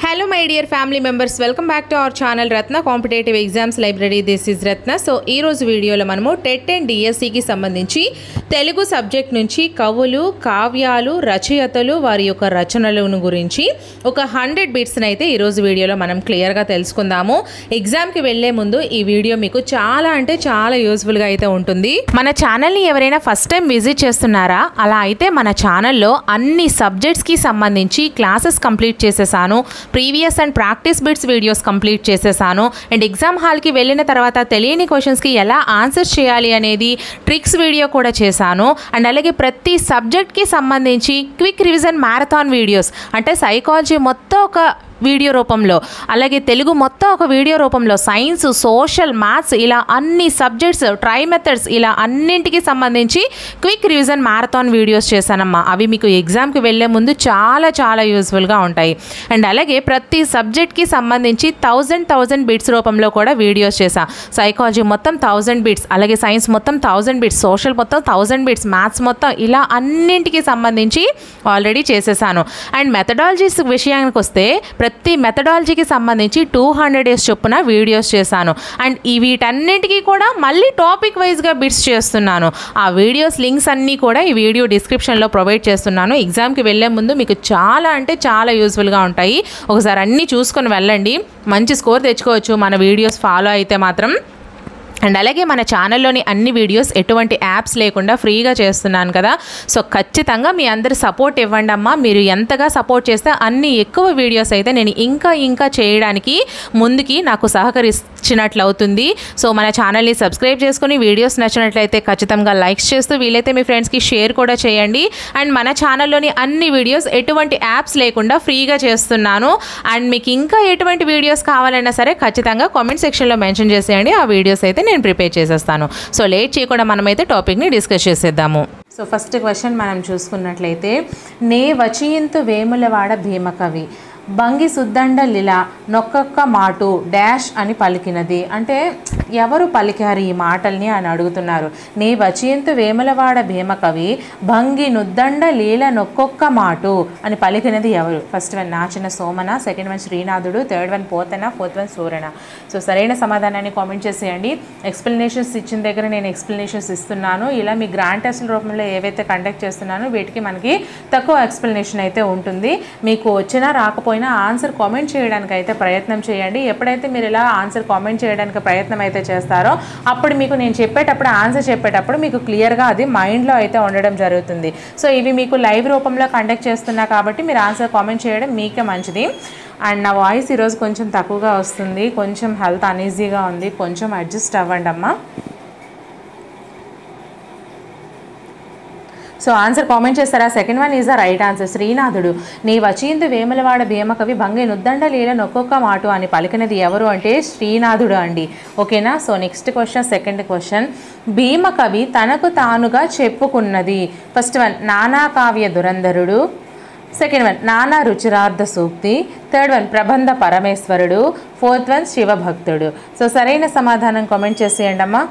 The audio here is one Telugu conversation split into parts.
Hello my dear family members, welcome back to our channel Ratna Competitive Exams Library. This is Ratna. So ee roju video lo manamu TET and DSC ki sambandhinchi Telugu subject nunchi kavulu, kavyalu, rachayatalu vari yokka rachanaలను గురించి ఒక 100 బిట్స్ ని అయితే ఈ రోజు వీడియోలో మనం క్లియర్ గా తెలుసుకుందాము. ఎగ్జామ్ కి వెళ్ళే ముందు ఈ వీడియో మీకు చాలా అంటే చాలా యూస్ఫుల్ గా అయితే ఉంటుంది. మన ఛానల్ ని ఎవరైనా ఫస్ట్ టైం విజిట్ చేస్తున్నారా? అలా అయితే మన ఛానల్లో అన్ని సబ్జెక్ట్స్ కి సంబంధించి క్లాసెస్ కంప్లీట్ చేసేసాను. Previous and practice bits videos complete చేసేసాను. అండ్ ఎగ్జామ్ హాల్కి వెళ్ళిన తర్వాత తెలియని క్వశ్చన్స్కి ఎలా ఆన్సర్ చేయాలి అనేది ట్రిక్స్ వీడియో కూడా చేశాను. అండ్ అలాగే ప్రతి సబ్జెక్ట్కి సంబంధించి క్విక్ రివిజన్ మ్యారథాన్ వీడియోస్ అంటే సైకాలజీ మొత్తం ఒక వీడియో రూపంలో, అలాగే తెలుగు మొత్తం ఒక వీడియో రూపంలో, సైన్స్, సోషల్, మ్యాథ్స్ ఇలా అన్ని సబ్జెక్ట్స్, ట్రై మెథడ్స్ ఇలా అన్నింటికి సంబంధించి క్విక్ రివిజన్ మ్యారథాన్ వీడియోస్ చేశానమ్మా. అవి మీకు ఎగ్జామ్కి వెళ్ళే ముందు చాలా చాలా యూస్ఫుల్గా ఉంటాయి. అండ్ అలాగే ప్రతి సబ్జెక్ట్కి సంబంధించి 1000 బిట్స్ రూపంలో కూడా వీడియోస్ చేశా. సైకాలజీ మొత్తం 1000 బిట్స్, అలాగే సైన్స్ మొత్తం 1000 బిట్స్, సోషల్ మొత్తం 1000 బిట్స్, మ్యాథ్స్ మొత్తం ఇలా అన్నింటికి సంబంధించి ఆల్రెడీ చేసేసాను. అండ్ మెథడాలజీస్ విషయానికి వస్తే ప్రతి మెథడాలజీకి సంబంధించి 200 డేస్ చొప్పున వీడియోస్ చేశాను. అండ్ వీటన్నిటికీ కూడా మళ్ళీ టాపిక్ వైజ్గా బిట్స్ చేస్తున్నాను. ఆ వీడియోస్ లింక్స్ అన్నీ కూడా ఈ వీడియో డిస్క్రిప్షన్లో ప్రొవైడ్ చేస్తున్నాను. ఎగ్జామ్కి వెళ్ళే ముందు మీకు చాలా అంటే చాలా యూస్ఫుల్గా ఉంటాయి. ఒకసారి అన్నీ చూసుకొని వెళ్ళండి, మంచి స్కోర్ తెచ్చుకోవచ్చు మన వీడియోస్ ఫాలో అయితే మాత్రం. అండ్ అలాగే మన ఛానల్లోని అన్ని వీడియోస్ ఎటువంటి యాప్స్ లేకుండా ఫ్రీగా చేస్తున్నాను కదా. సో ఖచ్చితంగా మీ అందరి సపోర్ట్ ఇవ్వండి అమ్మా. మీరు ఎంతగా సపోర్ట్ చేస్తే అన్ని ఎక్కువ వీడియోస్ అయితే నేను ఇంకా చేయడానికి ముందుకి నాకు సహకరించినట్లు అవుతుంది. సో మన ఛానల్ని సబ్స్క్రైబ్ చేసుకుని వీడియోస్ నచ్చినట్లయితే ఖచ్చితంగా లైక్స్ చేస్తూ వీలైతే మీ ఫ్రెండ్స్కి షేర్ కూడా చేయండి. అండ్ మన ఛానల్లోని అన్ని వీడియోస్ ఎటువంటి యాప్స్ లేకుండా ఫ్రీగా చేస్తున్నాను. అండ్ మీకు ఇంకా ఎటువంటి వీడియోస్ కావాలన్నా సరే ఖచ్చితంగా కామెంట్ సెక్షన్లో మెన్షన్ చేసేయండి. ఆ వీడియోస్ అయితే నేను ప్రిపేర్ చేసేస్తాను. సో లేట్ చేయకుండా మనమైతే టాపిక్ని డిస్కస్ చేసేద్దాము. సో ఫస్ట్ క్వశ్చన్ మనం చూసుకున్నట్లయితే, నే వచియింతు వేములవాడ భీమకవి భంగి సుద్దండ లీల నొక్కొక్క మాటు డాష్ అని పలికినది. అంటే ఎవరు పలికారు ఈ మాటల్ని అని అడుగుతున్నారు. నే వచియంతు వేములవాడ భీమకవి భంగి నుద్దండ లీల నొక్కొక్క మాటు అని పలికినది ఎవరు? First one Nachana Somana, second one శ్రీనాథుడు, third one Potana, fourth one Surana. So సరైన సమాధానాన్ని కామెంట్ చేసేయండి. ఎక్స్ప్లెనేషన్స్ ఇచ్చిన దగ్గర నేను ఎక్స్ప్లెనేషన్స్ ఇస్తున్నాను. ఇలా మీ గ్రాండ్ టెస్ట్ల రూపంలో ఏవైతే కండక్ట్ చేస్తున్నానో వీటికి మనకి తక్కువ ఎక్స్ప్లెనేషన్ అయితే ఉంటుంది. మీకు వచ్చినా రాకపోయినా ఆన్సర్ కామెంట్ చేయడానికి అయితే ప్రయత్నం చేయండి. ఎప్పుడైతే మీరు ఇలా ఆన్సర్ కామెంట్ చేయడానికి ప్రయత్నం అయితే చేస్తారో అప్పుడు మీకు నేను చెప్పేటప్పుడు ఆన్సర్ చెప్పేటప్పుడు మీకు క్లియర్గా అది మైండ్లో అయితే ఉండడం జరుగుతుంది. సో ఇవి మీకు లైవ్ రూపంలో కండక్ట్ చేస్తున్నా కాబట్టి మీరు ఆన్సర్ కామెంట్ చేయడం మీకే మంచిది. అండ్ నా వాయిస్ ఈరోజు కొంచెం తక్కువగా వస్తుంది, కొంచెం హెల్త్ అనీజీగా ఉంది, కొంచెం అడ్జస్ట్ అవ్వండి అమ్మా. సో ఆన్సర్ కామెంట్ చేస్తారా? Second one is the right answer. శ్రీనాథుడు. నీ వచియింతు వేములవాడ భీమకవి భంగి నుద్దండ లీల నొక్కొక్క మాటు అని పలికినది ఎవరు అంటే శ్రీనాథుడు అండి. ఓకేనా? So next question, second question, Bhimakavi తనకు తానుగా చెప్పుకున్నది. ఫస్ట్ వన్ నానా కావ్య దురంధరుడు, సెకండ్ వన్ నానా రుచిరార్థ సూక్తి, థర్డ్ వన్ ప్రబంధ పరమేశ్వరుడు, ఫోర్త్ వన్ శివభక్తుడు. సో సరైన సమాధానం కామెంట్ చేసేయండి అమ్మా.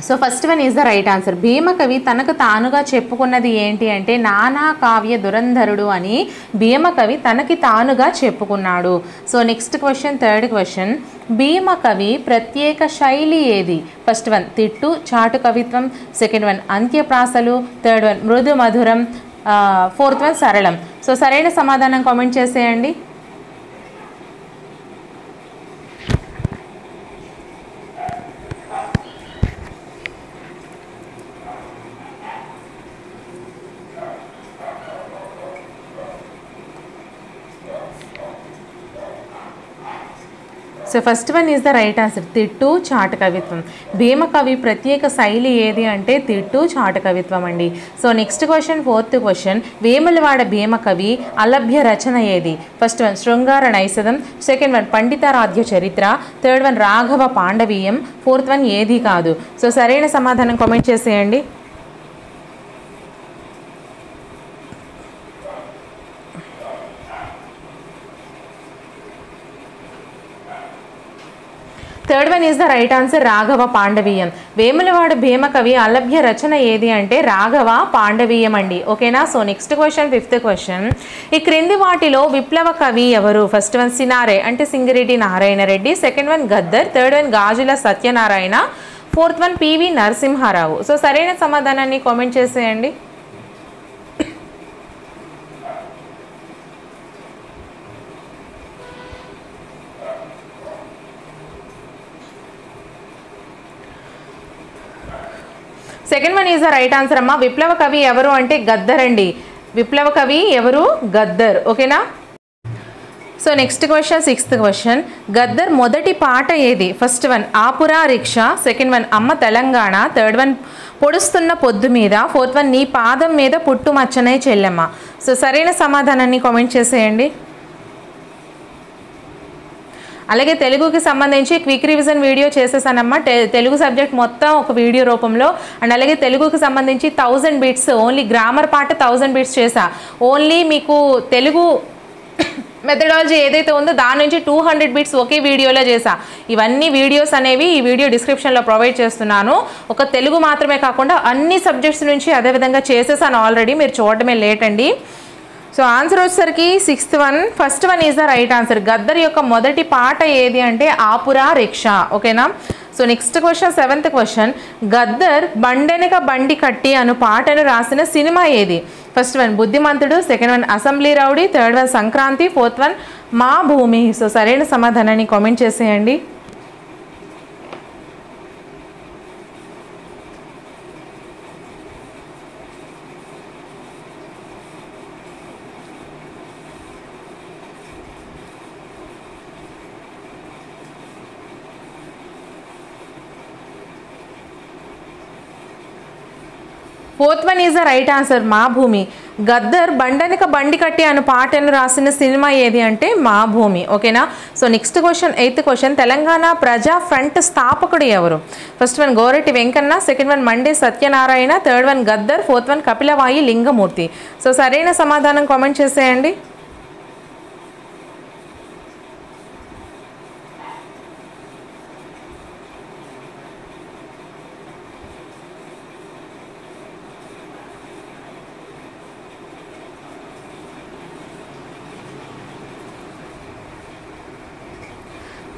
So first one is the right answer. Bhimakavi తనకు తానుగా చెప్పుకున్నది ఏంటి అంటే నానా కావ్య దురంధరుడు అని భీమకవి తనకి తానుగా చెప్పుకున్నాడు. So next question, third question, Bhimakavi ప్రత్యేక శైలి ఏది? ఫస్ట్ వన్ తిట్టు చాటు కవిత్వం, సెకండ్ వన్ అంత్యప్రాసలు, థర్డ్ వన్ మృదు మధురం, ఫోర్త్ వన్ సరళం. సో సరైన సమాధానం కామెంట్ చేసేయండి. So first one is the right answer. తిట్టు చాటు కవిత్వం. భీమకవి ప్రత్యేక శైలి ఏది అంటే తిట్టు చాటు కవిత్వం అండి. So next question, fourth question, Vemulawada Bhimakavi అలభ్య రచన ఏది? First one Sringara Naishadham, second one Panditaradhya Charitra, third one Raghava Pandaviyam, fourth one ఏది కాదు. సో సరైన సమాధానం కామెంట్ చేసేయండి. Third one is the right answer Raghava Pandaviyam. Vemulawada Bhimakavi అలభ్య రచన ఏది అంటే రాఘవ పాండవీయం అండి. ఓకేనా. So next question, fifth question. ఈ క్రింది వాటిలో విప్లవ కవి ఎవరు? ఫస్ట్ వన్ సినారే అంటే Singireddy Narayana Reddy, second one Gaddar, third one Gajula Satyanarayana, fourth one PV Narasimharao. So సరైన సమాధానాన్ని కామెంట్ చేసేయండి. Second one is the right answer అమ్మా. విప్లవ కవి ఎవరు అంటే గద్దర్ అండి. విప్లవ కవి ఎవరు? గద్దర్. ఓకేనా. So next question, sixth question. Gaddar మొదటి పాట ఏది? ఫస్ట్ వన్ ఆపురా రిక్షా, సెకండ్ వన్ అమ్మ తెలంగాణ, థర్డ్ వన్ పొడుస్తున్న పొద్దు మీద, ఫోర్త్ వన్ నీ పాదం మీద పుట్టుమచ్చనే చెల్లెమ్మ. సో సరైన సమాధానాన్ని కామెంట్ చేసేయండి. అలాగే తెలుగుకి సంబంధించి క్విక్ రివిజన్ వీడియో చేసేసానమ్మా. తెలుగు సబ్జెక్ట్ మొత్తం ఒక వీడియో రూపంలో. అండ్ అలాగే తెలుగుకి సంబంధించి 1000 bits only grammar part 1000 bits చేసా. ఓన్లీ మీకు తెలుగు మెథడాలజీ ఏదైతే ఉందో దాని నుంచి 200 బిట్స్ ఒకే వీడియోలో చేసా. ఇవన్నీ వీడియోస్ అనేవి ఈ వీడియో డిస్క్రిప్షన్లో ప్రొవైడ్ చేస్తున్నాను. ఒక తెలుగు మాత్రమే కాకుండా అన్ని సబ్జెక్ట్స్ నుంచి అదేవిధంగా చేసేసాను ఆల్రెడీ. మీరు చూడటమే లేట్ అండి. సో ఆన్సర్ వచ్చేసరికి sixth one, first one is the right answer. Gaddar యొక్క మొదటి పాట ఏది అంటే ఆపురా రిక్షా. ఓకేనా. So next question, seventh question. Gaddar బండెనక బండి కట్టి అను పాటను రాసిన సినిమా ఏది? First one Buddhimanthudu, second one assembly rowdy, third one Sankranthi, fourth one Maa Bhoomi. So సరైన సమాధానాన్ని కామెంట్ చేసేయండి. Fourth one is the right answer Maa Bhoomi. Gaddar బండెనక బండి కట్టి అను పాటను రాసిన సినిమా ఏది అంటే మా భూమి. ఓకేనా. So next question, eighth question. Telangana Praja front స్థాపకుడు ఎవరు? First one Gorati Venkanna, second one Mande Satyanarayana, third one Gaddar, fourth one Kapilavai Lingamurthy. So సరైన సమాధానం కామెంట్ చేసేయండి.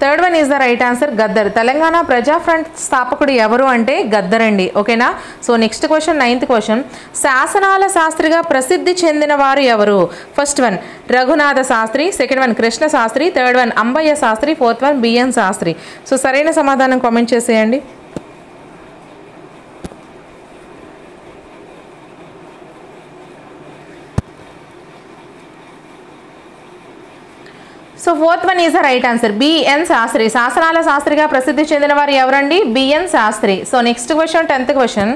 Third one is the right answer Gaddar. Telangana Praja front స్థాపకుడు ఎవరు అంటే గద్దర్ అండి. ఓకేనా. So next question, ninth question. శాసనాల శాస్త్రిగా ప్రసిద్ధి చెందిన వారు ఎవరు? First one Raghunatha Shastri, second one Krishna Shastri, third one Ambayya Shastri, fourth one BN Shastri. So సరైన సమాధానం కామెంట్ చేసేయండి. So fourth one is the right answer BN Shastri. శాసనాల శాస్త్రిగా ప్రసిద్ధి చెందిన వారు ఎవరండి? BN Shastri. So next question, 10th question.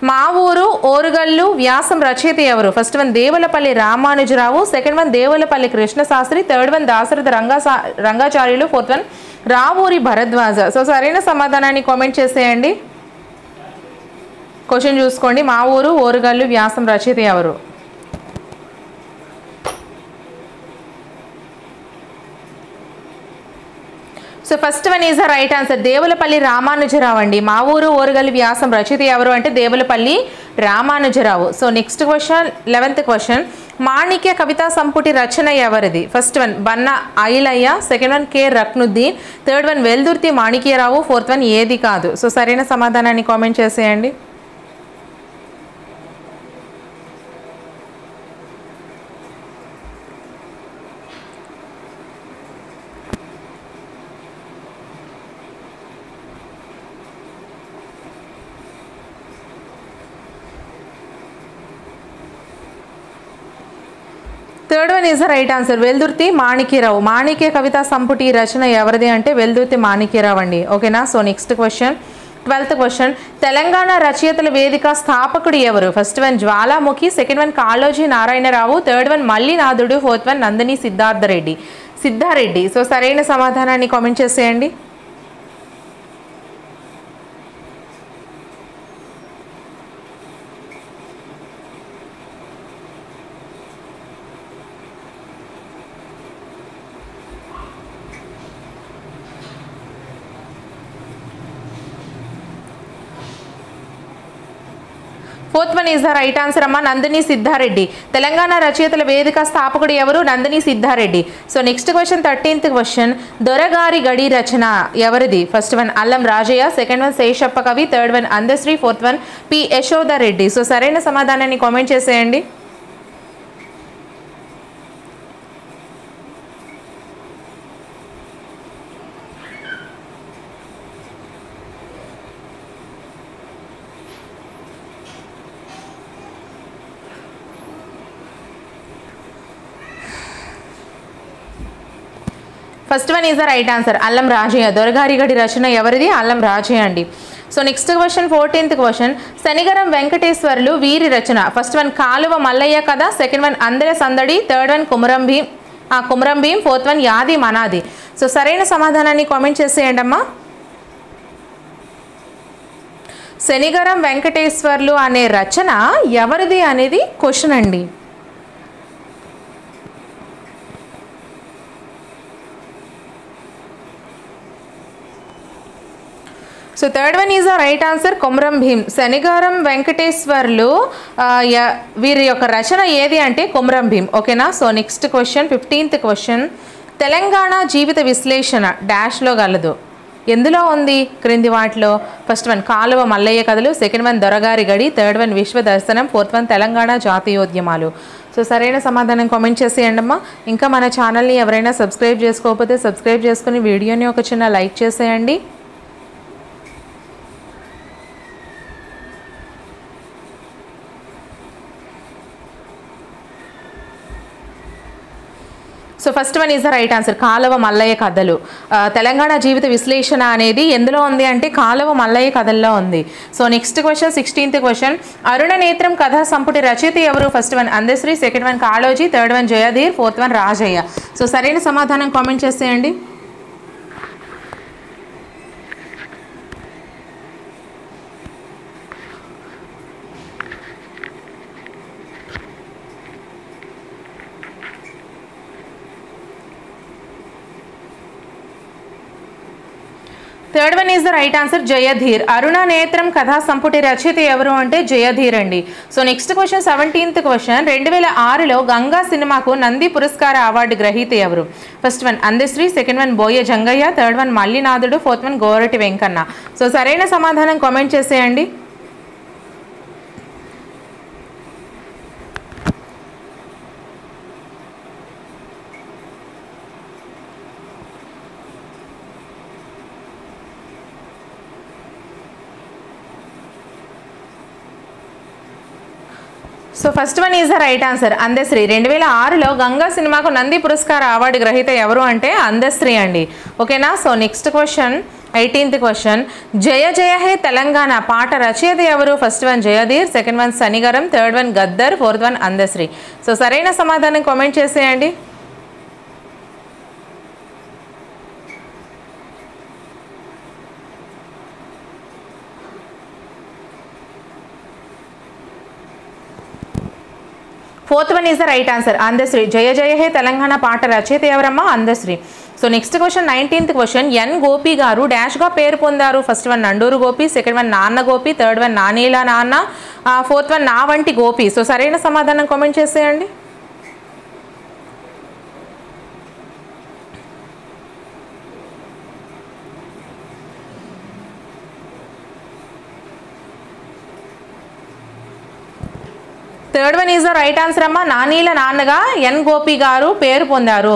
మా ఊరు ఓరుగల్లు వ్యాసం రచయిత ఎవరు? First one Devulapalli Ramanuja Rao, second one Devulapalli Krishna Shastri, third one Dasharatha Rangacharyulu, fourth one Ravuri Bharadwaja. So సరైన సమాధానాన్ని కామెంట్ చేసేయండి. క్వశ్చన్ చూసుకోండి. మా ఊరు ఓరుగల్లు వ్యాసం రచయిత ఎవరు? So first one is the right answer Devulapalli Ramanujarao అండి. మా ఊరు ఓరుగల్లు వ్యాసం రచయిత ఎవరు అంటే Devulapalli Ramanujarao. So next question, 11th question. మాణిక్య కవితా సంపుటి రచన ఎవరిది? First one Banna Ilaiah, second one K Raknuddin, third one Veldurthi Manikyarao, fourth one ఏది కాదు. సో సరైన సమాధానాన్ని కామెంట్ చేసేయండి. Third one is the right answer Veldurthi Manikyarao. మాణిక్య కవితా సంపుటి రచన ఎవరిది అంటే వెల్దుర్తి మాణిక్యరావు అండి. ఓకేనా. So next question, 12th question. Telangana రచయితల వేదిక స్థాపకుడు ఎవరు? First one Jwalamukhi, second one Kaloji Narayanarao, third one మల్లినాథుడు, fourth one Nandini Siddareddy. So సరైన సమాధానాన్ని కామెంట్ చేసేయండి. Fourth one is the right answer అమ్మ, నందిని సిద్ధారెడ్డి. తెలంగాణ రచయితల వేదిక స్థాపకుడు ఎవరు? Nandini Siddareddy. So next question 13th question, దొరగారి గడి రచన ఎవరిది? ఫస్ట్ వన్ అల్లం రాజయ్య, సెకండ్ వన్ శేషప్ప కవి, third one Andesri, fourth one P Yashoda Reddy. So సరైన సమాధానాన్ని కామెంట్ చేసేయండి. First one is the right answer, అల్లం రాజయ్య. దొరగారి గడి రచన ఎవరిది? అల్లం రాజయ్య అండి. So next question 14th question, Shanigaram Venkateswarlu వీరి రచన. ఫస్ట్ వన్ కాలువ మల్లయ్య కథ, సెకండ్ వన్ అందర సందడి, third one Komaram Bheem, fourth one యాది మనాది. సో సరైన సమాధానాన్ని కామెంట్ చేసేయండి అమ్మా. శనిగరం వెంకటేశ్వర్లు అనే రచన ఎవరిది అనేది క్వశ్చన్ అండి. So third one is the right answer, Kumaram Bheem. Shanigaram Venkateshwarlu వీరి యొక్క రచన ఏది అంటే కుమరం భీం. ఓకేనా. So next question 15th question, Telangana జీవిత విశ్లేషణ డాష్లో గలదు. ఎందులో ఉంది? క్రింది వాటిలో. ఫస్ట్ వన్ కాలువ మల్లయ్య కథలు, సెకండ్ వన్ దొరగారి గడి, థర్డ్ వన్ విశ్వ దర్శనం, ఫోర్త్ వన్ తెలంగాణ జాతీయోద్యమాలు. సో సరైన సమాధానం కామెంట్ చేసేయండి అమ్మా. ఇంకా మన ఛానల్ని ఎవరైనా సబ్స్క్రైబ్ చేసుకోకపోతే సబ్స్క్రైబ్ చేసుకుని వీడియోని ఒక చిన్న లైక్ చేసేయండి. So first one is the right answer, కాలువ మల్లయ్య కథలు. తెలంగాణ జీవిత విశ్లేషణ అనేది ఎందులో ఉంది అంటే కాలువ మల్లయ్య కథల్లో ఉంది. So next question 16th question, అరుణ నేత్రం కథా సంపుటి రచయిత ఎవరు? First one Andesri, second one Kaloji, third one Jayadheer, fourth one Rajaiah. So సరైన సమాధానం కామెంట్ చేసేయండి. Third one is the right answer, Jayadheer. అరుణ నేత్రం కథా సంపుటి రచయిత ఎవరు అంటే జయధీర్ అండి. So next question 17th question, 2006లో గంగా సినిమాకు నంది పురస్కార అవార్డు గ్రహీత ఎవరు? First one Andesri, second one Boya Jangaiah, third one మల్లినాథుడు, fourth one Gorati Venkanna. So సరైన సమాధానం కామెంట్ చేసేయండి. So first one is the right answer, Andesri. 2006లో గంగా సినిమాకు నంది పురస్కార అవార్డు గ్రహీత ఎవరు అంటే అందశ్రీ అండి. ఓకేనా. So next question 18th question, జయ జయ హే తెలంగాణ పాట రచయిత ఎవరు? First one Jayadheer, second one Shanigaram, third one Gaddar, fourth one Andesri. So సరైన సమాధానం కామెంట్ చేసేయండి. Fourth one is the right answer, Andesri. జయ జయ హే తెలంగాణ పాట రచయిత ఎవరమ్మా? Andesri. So next question 19th question, N Gopi గారు డాష్గా పేరు పొందారు? First one Nanduri Gopi, second one Nanna Gopi, third one నానీల నాన్న, ఫోర్త్ వన్ నా వంటి గోపి. సో సరైన సమాధానం కామెంట్ చేసేయండి. Third one is the right answer అమ్మా. నానీల నాన్నగా ఎన్ గోపి గారు పేరు పొందారు.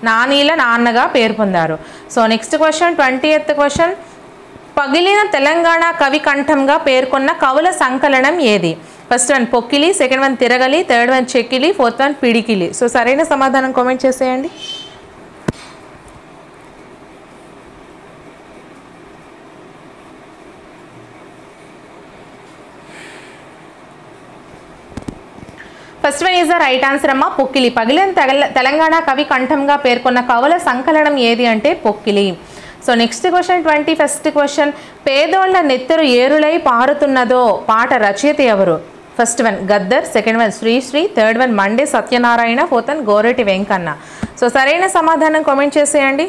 నానీల నాన్నగా పేరు పొందారు. So next question 20th question, పగిలిన తెలంగాణ కవి కంఠంగా పేర్కొన్న కవుల సంకలనం ఏది? First one Pokkili, second one Tiragali, third one Chekkili, fourth one Pidikili. So సరైన సమాధానం కామెంట్ చేసేయండి. First one is the right answer అమ్మా, పొక్కిలి. పగిలిన తెలంగాణ కవి కంఠంగా పేర్కొన్న కవుల సంకలనం ఏది అంటే Pokkili. So next question 21st question, పేదోళ్ల నెత్తరు ఏరులై పారుతున్నదో పాట రచయిత ఎవరు? First one Gaddar, second one Sri Sri, third one Mande Satyanarayana, fourth one Gorati Venkanna. So సరైన సమాధానం కామెంట్ చేసేయండి.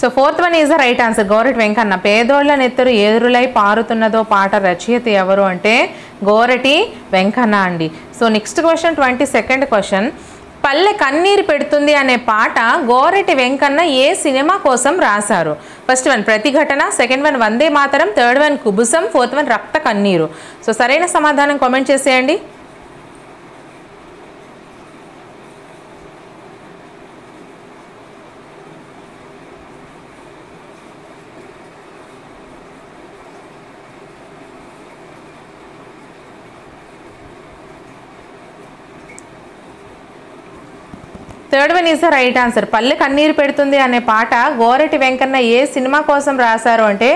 So fourth one is the right answer, Gorati Venkanna. పేదోళ్ల నెత్తరు ఎదురులై పారుతున్నదో పాట రచయిత ఎవరు అంటే గోరటి వెంకన్న అండి. So next question 22nd question, పల్లె కన్నీరు పెడుతుంది అనే పాట గోరటి వెంకన్న ఏ సినిమా కోసం రాశారు? ఫస్ట్ వన్ ప్రతిఘటన, second one Vande Mataram, third one కుబుసం, fourth one రక్త కన్నీరు. సో సరైన సమాధానం కామెంట్ చేసేయండి. Third one is the right answer, పల్లె కన్నీరు పెడుతుంది అనే పాట గోరటి వెంకన్న ఏ సినిమా కోసం రాశారు అంటే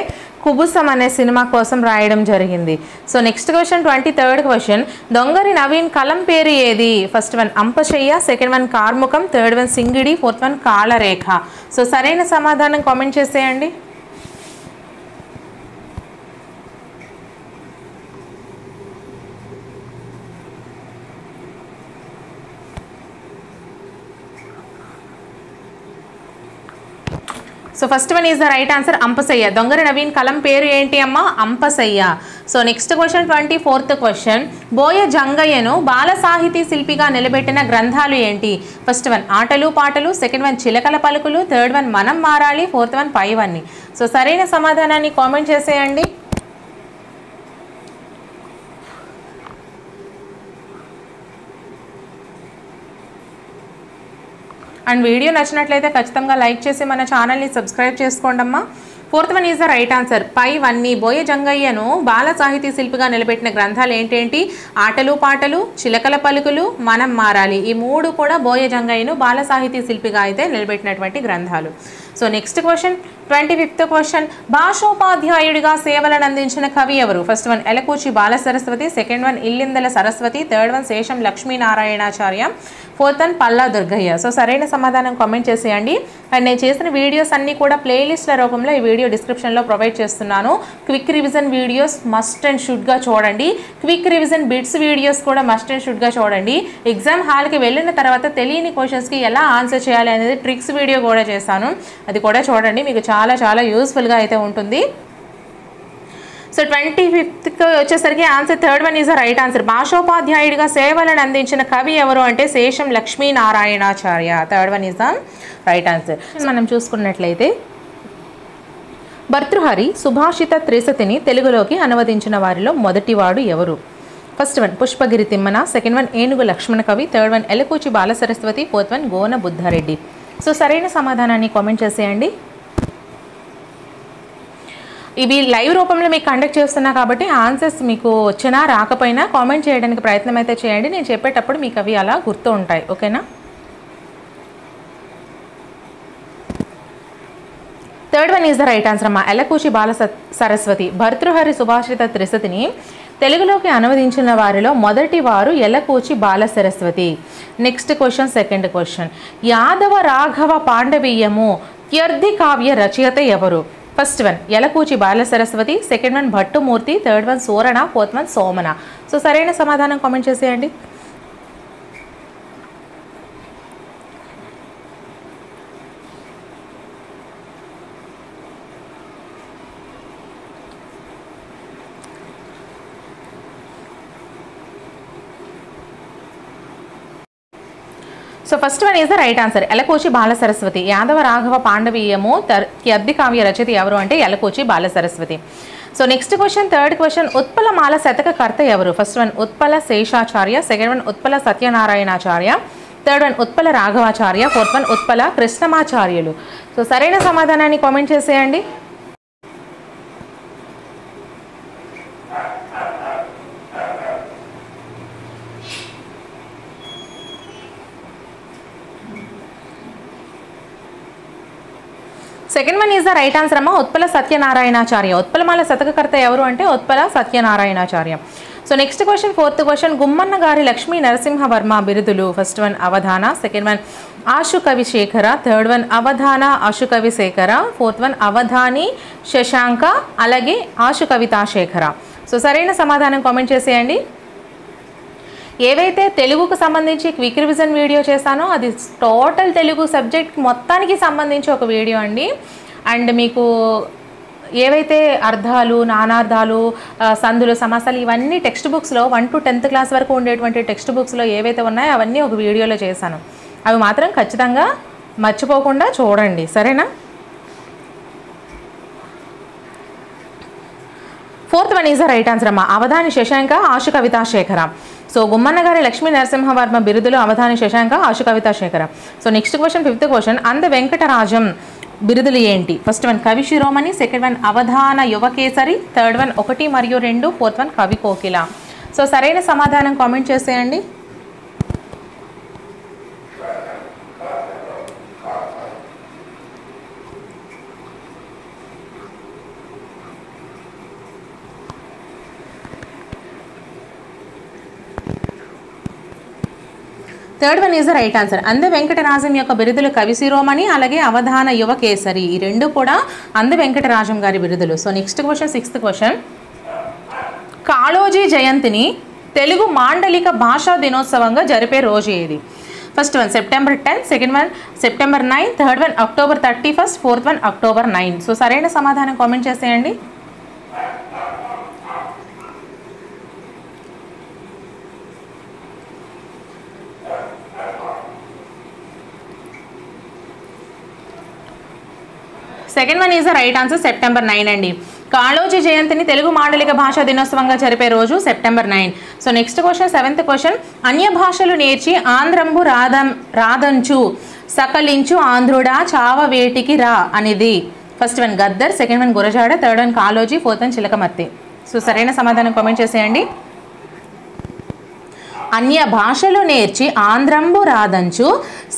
కుబుసం అనే సినిమా కోసం రాయడం జరిగింది. So next question 23rd question, Dongari Naveen కలం పేరు ఏది? First one Ampasayya, second one Karmukham, third one Singidi, fourth one Kalarekha. So సరైన సమాధానం కామెంట్ చేసేయండి. So first one is the right answer Ampasayya. Dongari Naveen కలం పేరు ఏంటి అమ్మ? Ampasayya. So next question 24th question, Boya జంగయ్యను బాల సాహితీ శిల్పిగా నిలబెట్టిన గ్రంథాలు ఏంటి? ఫస్ట్ వన్ ఆటలు పాటలు, సెకండ్ వన్ చిలకల పలుకులు, థర్డ్ వన్ మనం మారాలి, ఫోర్త్ వన్ పైవన్నీ. సో సరైన సమాధానాన్ని కామెంట్ చేసేయండి. అండ్ వీడియో నచ్చినట్లయితే ఖచ్చితంగా లైక్ చేసి మన ఛానల్ని సబ్స్క్రైబ్ చేసుకోండి అమ్మా. Fourth one is the right answer పైవన్నీ. బోయ జంగయ్యను బాల సాహితీ శిల్పిగా నిలబెట్టిన గ్రంథాలు ఏంటేంటి? ఆటలు పాటలు, చిలకల పలుకులు, మనం మారాలి. ఈ మూడు కూడా బోయ జంగయ్యను బాల సాహితీ శిల్పిగా అయితే నిలబెట్టినటువంటి గ్రంథాలు. So next question 25th question, భాషోపాధ్యాయుడిగా సేవలను అందించిన కవి ఎవరు? First one Elakuchi Bala Saraswati, second one Illindala Saraswathi, third one Sesham Lakshminarayanacharya, fourth one Palla Durgaiah. So సరైన సమాధానం కామెంట్ చేసేయండి. అండ్ నేను చేసిన వీడియోస్ అన్నీ కూడా ప్లేలిస్ట్ల రూపంలో ఈ వీడియో డిస్క్రిప్షన్లో ప్రొవైడ్ చేస్తున్నాను. Quick revision videos must and షుడ్గా చూడండి. క్విక్ రివిజన్ బిట్స్ వీడియోస్ కూడా మస్ట్ అండ్ షుడ్గా చూడండి. ఎగ్జామ్ హాల్కి వెళ్ళిన తర్వాత తెలియని క్వశ్చన్స్కి ఎలా ఆన్సర్ చేయాలి అనేది ట్రిక్స్ వీడియో కూడా చేశాను, అది కూడా చూడండి, మీకు చాలా చాలా యూస్ఫుల్గా అయితే ఉంటుంది. సో 25th వచ్చేసరికి answer third one is the right answer. భాషోపాధ్యాయుడిగా సేవలను అందించిన కవి ఎవరు అంటే Sesham Lakshminarayanacharya. Third one is the right answer. మనం చూసుకున్నట్లయితే భర్తృహరి సుభాషిత త్రిశతిని తెలుగులోకి అనువదించిన వారిలో మొదటివాడు ఎవరు? First one Pushpagiri Timmana, second one Enugu Lakshmana Kavi, third one Elakuchi Bala Saraswathi, fourth one Gona Buddhareddy. So సరైన సమాధానాన్ని కామెంట్ చేసేయండి. ఇవి లైవ్ రూపంలో మీకు కండక్ట్ చేస్తున్నా కాబట్టి ఆన్సర్స్ మీకు వచ్చినా రాకపోయినా కామెంట్ చేయడానికి ప్రయత్నం అయితే చేయండి. నేను చెప్పేటప్పుడు మీకు అవి అలా గుర్తు ఉంటాయి, ఓకేనా? Third one is the right answer అమ్మా, ఎలకూచి బాల సరస్వతి. భర్తృహరి సుభాషిత త్రిశతిని తెలుగులోకి అనువదించిన వారిలో మొదటి వారు Elakuchi Bala Saraswathi. Next question second question, Yadava Raghava Pandaviyamu త్యర్థి కావ్య రచయిత ఎవరు? First one Elakuchi Bala Saraswati, second one Bhattumurthy, third one Sorana, fourth one Somana. So సరైన సమాధానం కామెంట్ చేసేయండి. So first one is the right answer Elakuchi Bala Saraswathi. Yadava Raghava Pandaviyamu త్యర్థి కావ్య రచయిత ఎవరు అంటే Elakuchi Bala Saraswathi. So next question third question, Utpalamala శతకకర్త ఎవరు? First one Utpala Seshacharya, second one Utpala Satyanarayanacharya, third one Utpala Raghavacharya, fourth one Utpala Krishnamacharyulu. So సరైన సమాధానాన్ని కామెంట్ చేసేయండి. Second one is the right answer అమ్మా, ఉత్పల సత్యనారాయణాచార్య. ఉత్పలమాల శతకకర్త ఎవరు అంటే Utpala Satyanarayanacharya. So next question fourth question, Gummanna గారి లక్ష్మీ నరసింహవర్మ బిరుదులు. ఫస్ట్ వన్ అవధాన, సెకండ్ వన్ ఆశు కవి శేఖర, థర్డ్ వన్ అవధాన ఆశు కవి శేఖర, ఫోర్త్ వన్ అవధాని శశాంక, అలాగే ఆశు కవితా శేఖర. సో సరైన సమాధానం కామెంట్ చేసేయండి. ఏవైతే తెలుగుకు సంబంధించి క్విక్ రివిజన్ వీడియో చేశానో అది టోటల్ తెలుగు సబ్జెక్ట్ మొత్తానికి సంబంధించి ఒక వీడియో అండి. అండ్ మీకు ఏవైతే అర్థాలు, నానార్థాలు, సందులు, సమాసాలు ఇవన్నీ టెక్స్ట్ బుక్స్లో 1 to 10th క్లాస్ వరకు ఉండేటువంటి టెక్స్ట్ బుక్స్లో ఏవైతే ఉన్నాయో అవన్నీ ఒక వీడియోలో చేశాను. అవి మాత్రం ఖచ్చితంగా మర్చిపోకుండా చూడండి, సరేనా? 4th one is the right answer అమ్మా. అవధాని శశాంక, ఆశు కవితా శేఖర. సో గుమ్మన్న గారి లక్ష్మీ నరసింహవర్మ బిరుదులు అవధాని శశాంక, ఆశు కవితా శేఖర. So next question, 5th question, Anda Venkatarajam బిరుదులు ఏంటి? ఫస్ట్ వన్ కవి శిరోమణి, సెకండ్ వన్ అవధాన యువకేసరి, థర్డ్ వన్ 1 మరియు 2, ఫోర్త్ వన్ కవి కోకిల. సో సరైన సమాధానం కామెంట్ చేసేయండి. Third one is the right answer. అంద వెంకటరాజం యొక్క బిరుదులు కవి శిరోమణి, అలాగే అవధాన యువ కేసరి, ఈ రెండు కూడా అంద వెంకటరాజం గారి బిరుదులు. So next question, 6th question, Kaloji జయంతిని తెలుగు మాండలిక భాషా దినోత్సవంగా జరిపే రోజు ఏది? First one September 10, second one September 9, third one October 31, fourth one October 9. So సరైన సమాధానం కామెంట్ చేసేయండి. Second one is the right answer, September 9 అండి. కాళోజీ జయంతిని తెలుగు మాండలిక భాషా దినోత్సవంగా జరిపే రోజు September 9. So next question, 7th question, అన్య భాషలు నేర్చి ఆంధ్రంబు రాదంచు సకలించు ఆంధ్రుడా చావ వేటికి రా అనేది? First one Gaddar, second one Gurajada, third one Kaloji, fourth one Chilakamarthi. So సరైన సమాధానం కామెంట్ చేసేయండి. అన్య భాషలు నేర్చి ఆంధ్రంబు రాదంచు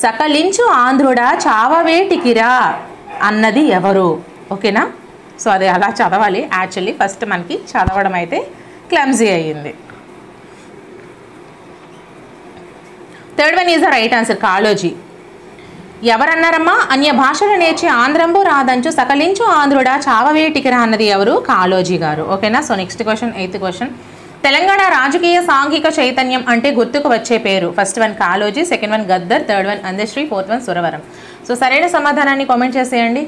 సకలించు ఆంధ్రుడా చావ వేటికి రా అన్నది ఎవరు? ఓకేనా? సో అది అలా చదవాలి. యాక్చువల్లీ ఫస్ట్ మనకి చదవడం అయితే క్లమ్జీ అయ్యింది. Third one is the right answer, Kaloji. ఎవరన్నారమ్మా? అన్య భాషలు నేర్చి ఆంధ్రంబు రాదంచు సకలించు ఆంధ్రుడా చావవేటికిరా అన్నది ఎవరు? కాళోజీ గారు. ఓకేనా? So next question, 8th question, Telangana రాజకీయ సాంఘిక చైతన్యం అంటే గుర్తుకు వచ్చే పేరు? First one Kaloji, second one Gaddar, third one Andesri, fourth one Suravaram. So సరైన సమాధానాన్ని కామెంట్ చేసేయండి.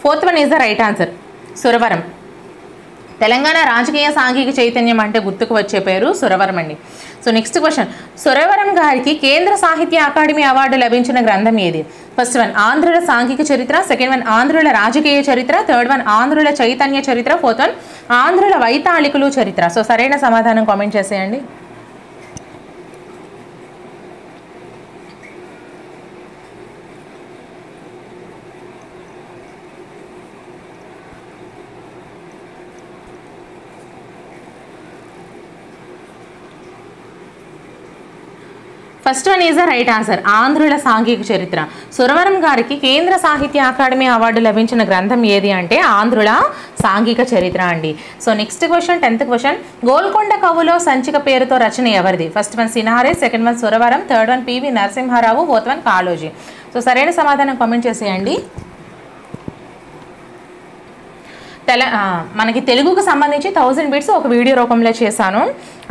Fourth one is the right answer, Suravaram. Telangana రాజకీయ సాంఘిక చైతన్యం అంటే గుర్తుకు వచ్చే పేరు సురవరం అండి. సో నెక్స్ట్ క్వశ్చన్, సురవరం గారికి కేంద్ర సాహిత్య అకాడమీ అవార్డు లభించిన గ్రంథం ఏది? ఫస్ట్ వన్ ఆంధ్రుల సాంఘిక చరిత్ర, సెకండ్ వన్ ఆంధ్రుల రాజకీయ చరిత్ర, థర్డ్ వన్ ఆంధ్రుల చైతన్య చరిత్ర, ఫోర్త్ వన్ ఆంధ్రుల వైతాళికులు చరిత్ర. సో సరైన సమాధానం కామెంట్ చేసేయండి. First one is the right answer, ఆంధ్రుల సాంఘిక చరిత్ర. సురవరం గారికి కేంద్ర సాహిత్య అకాడమీ అవార్డు లభించిన గ్రంథం ఏది అంటే ఆంధ్రుల సాంఘిక చరిత్ర అండి. So next question, 10th question, Golconda కవులో సంచిక పేరుతో రచన ఎవరిది? First one Sinare, second one Suravaram, third one PV Narasimha Rao, fourth one Kaloji. So సరైన సమాధానం కామెంట్ చేసేయండి. మనకి తెలుగుకు సంబంధించి 1000 బిట్స్ ఒక వీడియో రూపంలో చేశాను,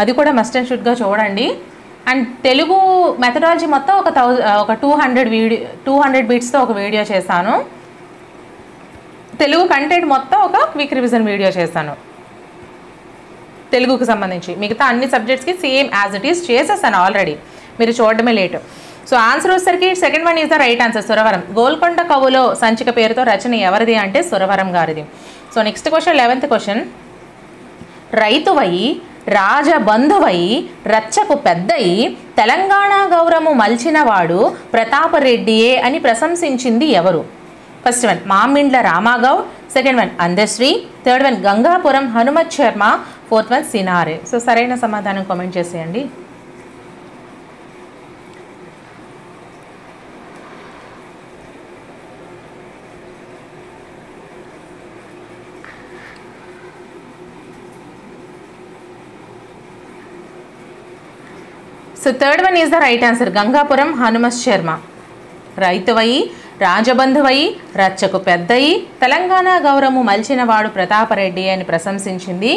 అది కూడా మస్ట్ అండ్ షుడ్గా చూడండి. అండ్ తెలుగు మెథడాలజీ మొత్తం ఒక 200 బిట్స్తో ఒక వీడియో చేశాను. తెలుగు కంటెంట్ మొత్తం ఒక క్విక్ రివిజన్ వీడియో చేశాను తెలుగుకు సంబంధించి. మిగతా అన్ని సబ్జెక్ట్స్కి సేమ్ యాజ్ ఇట్ ఈస్ చేసేసాను ఆల్రెడీ, మీరు చూడడమే లేటు. సో ఆన్సర్ వచ్చేసరికి second one is the right answer, Suravaram. Golconda కవులో సంచిక పేరుతో రచన ఎవరిది అంటే సురవరం గారిది. So next question, 11th question, రైతువై రాజబంధువై రచ్చకు పెద్దయి తెలంగాణ గౌరవము మల్చినవాడు ప్రతాపరెడ్డియే అని ప్రశంసించింది ఎవరు? First one Mamindla Ramagoud, second one Andesri, third one Gangapuram Hanumath Sharma, fourth one Sinare. So సరైన సమాధానం కామెంట్ చేసేయండి. So third one is the right answer. Gangapuram Hanumath Sharma. రైతువయి, రాజబంధువయి, రచ్చకు పెద్దయి, తెలంగాణ గౌరవము మలిచినవాడు ప్రతాపరెడ్డి అని ప్రశంసించింది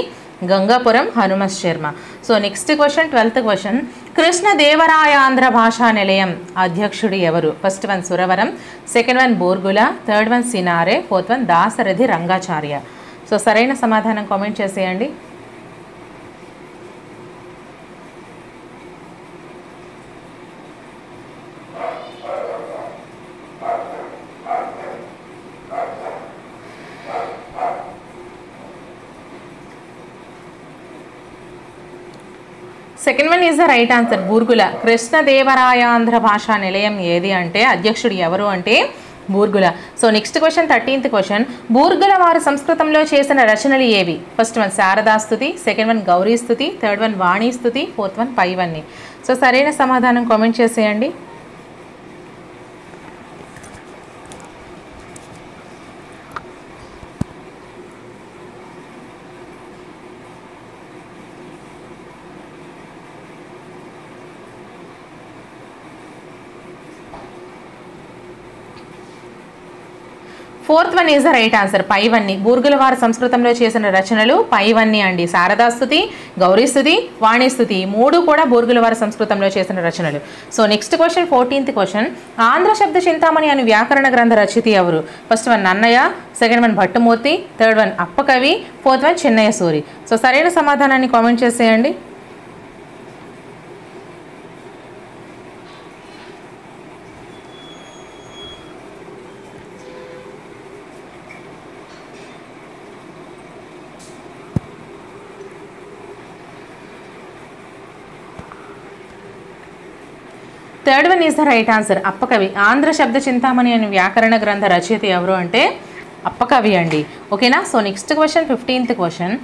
Gangapuram Hanumath Sharma. So next question, 12th question. Krishnadevaraya Andhra Bhasha Nilayam అధ్యక్షుడు ఎవరు? First one Suravaram, second one Burgula, third one Sinare, fourth one Dasarathi Rangacharya. So సరైన సమాధానం కామెంట్ చేసేయండి. Second one is the right answer. Burgula. Krishnadevarayandhra Bhasha Nilayam ఏది అంటే అధ్యక్షుడు ఎవరు అంటే Burgula. So next question, 13th question. Burgula వారు సంస్కృతంలో చేసిన రచనలు ఏవి? First one Sharadastuti, second one Gauristuti, third one Vanistuti, fourth one పైవన్ని. సో సరైన సమాధానం కామెంట్ చేసేయండి. Fourth one is the right answer. పైవన్ని. బూర్గుల వారు సంస్కృతంలో చేసిన రచనలు పైవన్ని అండి. శారదాస్తుతి, గౌరీస్తుతి, వాణిస్తుతి మూడు కూడా బూర్గుల వారు సంస్కృతంలో చేసిన రచనలు. So next question, 14th question. Andhra Shabda Chintamani అని వ్యాకరణ గ్రంథ రచయిత ఎవరు? First one Nannayya, second one Bhattumurthy, third one Appakavi, fourth one Chinnayya Suri. So సరైన సమాధానాన్ని కామెంట్ చేసేయండి. Third one is the right answer. Appakavi. Andhra Shabda Chintamani అని వ్యాకరణ గ్రంథ రచయిత ఎవరు అంటే అప్పకవి అండి. ఓకేనా. So next question, 15th question.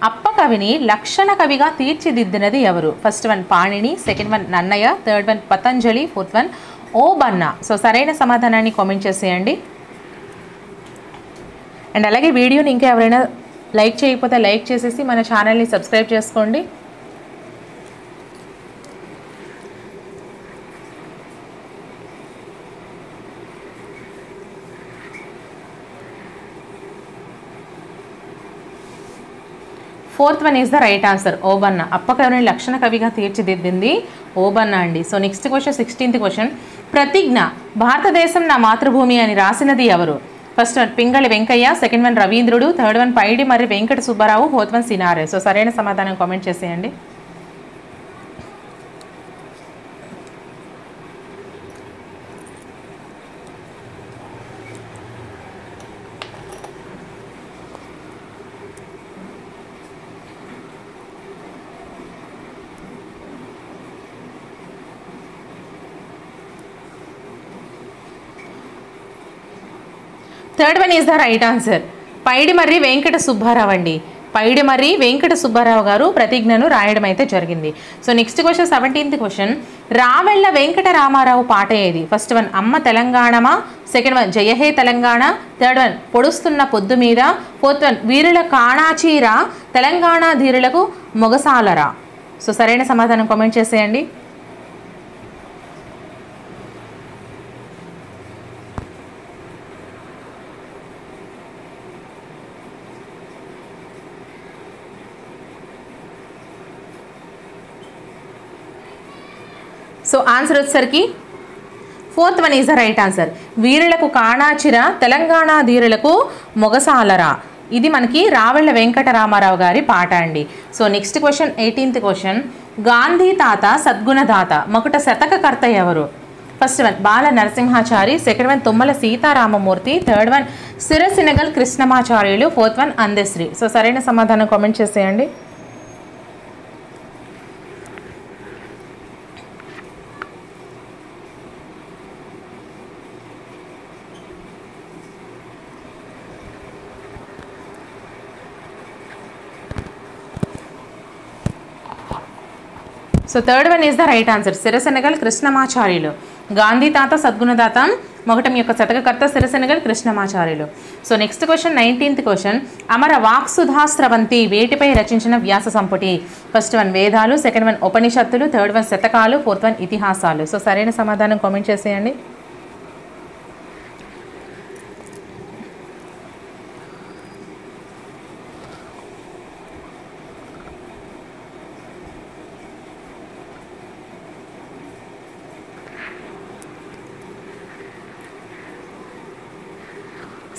అప్పకవిని లక్షణ కవిగా తీర్చిదిద్దినది ఎవరు? First one Panini, second one Nannayya, third one Patanjali, fourth one Obanna. So సరైన సమాధానాన్ని కామెంట్ చేసేయండి. అండ్ అలాగే వీడియోని ఇంకా ఎవరైనా లైక్ చేయకపోతే లైక్ చేసేసి మన ఛానల్ని సబ్స్క్రైబ్ చేసుకోండి. Fourth one is the right answer. Obanna. అప్పకవిని లక్షణ కవిగా తీర్చిదిద్దింది ఓబన్న అండి. So next question, 16th question. ప్రతిజ్ఞ భారతదేశం నా మాతృభూమి అని రాసినది ఎవరు? First one Pingali Venkayya, second one Ravindrudu, third one Paidi Marri Venkata Subbarao, fourth one Sinare. So సరైన సమాధానం కామెంట్ చేసేయండి. Third one is the right answer. Paidimarri Venkata Subbarao అండి. పైడిమర్రి వెంకట సుబ్బారావు గారు ప్రతిజ్ఞను రాయడం అయితే జరిగింది. So next question, 17th question. Ravella Venkata Ramarao పాట ఏది? ఫస్ట్ వన్ అమ్మ తెలంగాణమా, second one Jayahe Telangana, third one పొడుస్తున్న పొద్దు మీద, ఫోర్త్ వన్ వీరుల కాణాచీరా, తెలంగాణ ధీరులకు మొగసాలరా. సో సరైన సమాధానం కామెంట్ చేసేయండి. సో ఆన్సర్ వచ్చేసరికి fourth one is the right answer. వీరులకు కాణాచిర, తెలంగాణ ధీరులకు మొగసాలరా. ఇది మనకి రావెళ్ల వెంకట రామారావు గారి పాట అండి. So next question, 18th question. Gandhi తాత సద్గుణదాత మకుట శతకకర్త ఎవరు? First one Bala Narasimhachari, second one Tummala Seetharamamurthy, third one Sirasinagal Krishnamacharyulu, fourth one Andesri. So సరైన సమాధానం కామెంట్ చేసేయండి. So third one is the right answer. Sirasenagal Krishnamacharyulu. Gandhi తాత సద్గుణదాత మొగటం యొక్క శతకకర్త Sirasenagal Krishnamacharyulu. So next question 19th question. Amara Vaksudhasravanthi వేటిపై రచించిన వ్యాస సంపుటి? ఫస్ట్ వన్ వేదాలు, సెకండ్ వన్ ఉపనిషత్తులు, థర్డ్ వన్ శతకాలు, ఫోర్త్ వన్ ఇతిహాసాలు. సో సరైన సమాధానం కామెంట్ చేసేయండి.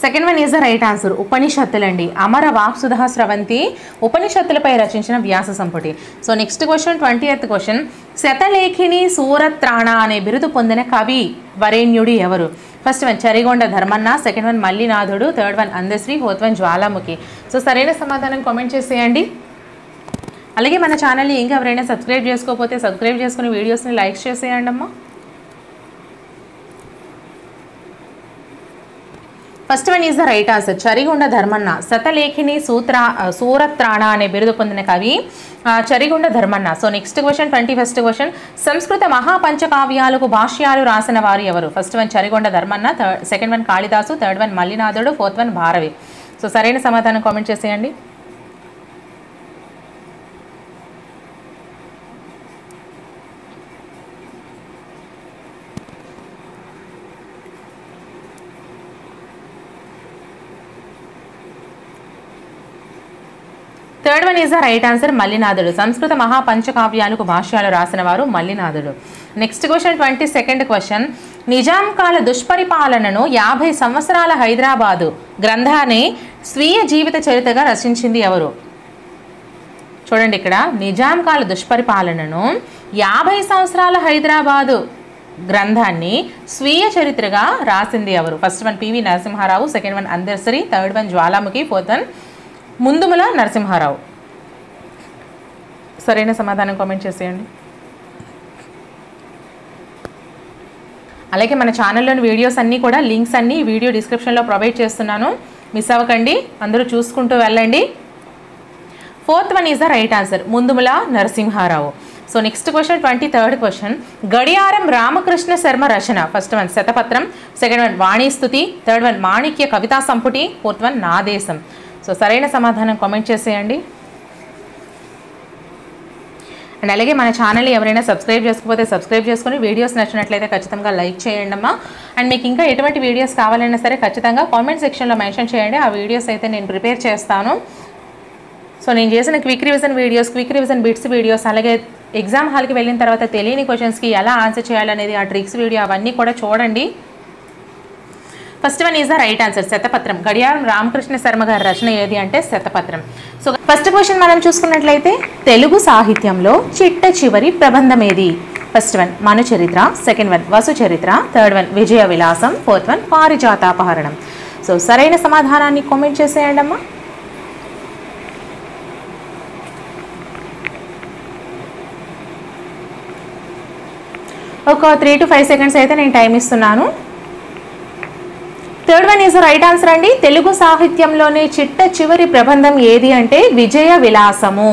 Second one is the right answer. ఉపనిషత్తులండి. అమర వాక్సుధా స్రవంతి ఉపనిషత్తులపై రచించిన వ్యాస సంపుటి. So next question 20th question. శతలేఖిని సూరత్రాణ అనే బిరుదు పొందిన కవి వరేణ్యుడు ఎవరు? First one Charigonda Dharmanna, second one Mallinathudu, third one Andesri, fourth one Jwalamukhi. So సరైన సమాధానం కామెంట్ చేసేయండి. అలాగే మన ఛానల్ని ఇంకా ఎవరైనా సబ్స్క్రైబ్ చేసుకోకపోతే సబ్స్క్రైబ్ చేసుకుని వీడియోస్ని లైక్ చేసేయండి అమ్మా. First one is the right answer. Charigonda Dharmanna. శతలేఖిని సూరత్రాణ అనే బిరుదు పొందిన కవి Charigonda Dharmanna. So next question 21st question. సంస్కృత మహాపంచకావ్యాలకు భాష్యాలు రాసిన వారు ఎవరు? First one Charigonda Dharmanna, second one Kalidasu, third one మల్లినాథుడు, fourth one Bharavi. So సరైన సమాధానం కామెంట్ చేసేయండి. Third one is the right answer. Mallinathudu. సంస్కృత మహాపంచకావ్యాలకు భాష్యాలు రాసిన వారు Mallinathudu. Next question 22nd question. Nizam కాల దుష్పరిపాలనను 50 సంవత్సరాల హైదరాబాదు గ్రంథాన్ని స్వీయ జీవిత చరిత్రగా రచించింది ఎవరు? చూడండి ఇక్కడ నిజాం కాల దుష్పరిపాలనను 50 సంవత్సరాల హైదరాబాదు గ్రంథాన్ని స్వీయ చరిత్రగా రాసింది ఎవరు? First one PV Narasimha Rao, second one Andesri, third one Jwalamukhi, fourth one Mundumula Narasimha Rao. సరైన సమాధానం కామెంట్ చేసేయండి. అలాగే మన ఛానల్లోని వీడియోస్ అన్నీ కూడా లింక్స్ అన్నీ వీడియో డిస్క్రిప్షన్లో ప్రొవైడ్ చేస్తున్నాను, మిస్ అవ్వకండి, అందరూ చూసుకుంటూ వెళ్ళండి. Fourth one is the right answer. Mundumula Narasimha Rao. So next question 23rd question. Gadiyaram Ramakrishna Sharma రచన. First one Shatapatram, second one Vanistuti, third one మాణిక్య కవితా సంపుటి, ఫోర్త్ వన్ నాదేశం. సో సరైన సమాధానం కామెంట్ చేసేయండి. అండ్ అలాగే మన ఛానల్ ఎవరైనా సబ్స్క్రైబ్ చేసుకోకపోతే సబ్స్క్రైబ్ చేసుకుని వీడియోస్ నచ్చినట్లయితే ఖచ్చితంగా లైక్ చేయండి అమ్మా. అండ్ మీకు ఇంకా ఎటువంటి వీడియోస్ కావాలన్నా సరే ఖచ్చితంగా కామెంట్ సెక్షన్లో మెన్షన్ చేయండి. ఆ వీడియోస్ అయితే నేను ప్రిపేర్ చేస్తాను. సో నేను చేసిన quick revision videos, quick revision bits videos, అలాగే ఎగ్జామ్ హాల్కి వెళ్ళిన తర్వాత తెలియని క్వశ్చన్స్కి ఎలా ఆన్సర్ చేయాలనేది ఆ ట్రిక్స్ వీడియో అవన్నీ కూడా చూడండి. First one is the right answer. Shatapatram. Gadiyaram Ramakrishna Sharma గారి రచన ఏది అంటే శతపత్రం. సో ఫస్ట్ క్వశ్చన్ మనం చూసుకున్నట్లయితే తెలుగు సాహిత్యంలో చిట్ట చివరి ప్రబంధం ఏది? ఫస్ట్ వన్ మను చరిత్ర, second one Vasu Charitra, third one Vijaya Vilasam, fourth one Parijatapaharanam. So సరైన సమాధానాన్ని కామెంట్ చేసేయండి అమ్మా. ఒక 3 to 5 seconds అయితే నేను టైం ఇస్తున్నాను. Third one is right answer అండి. తెలుగు సాహిత్యంలోనే చిట్ట చివరి ప్రబంధం ఏది అంటే విజయ విలాసము.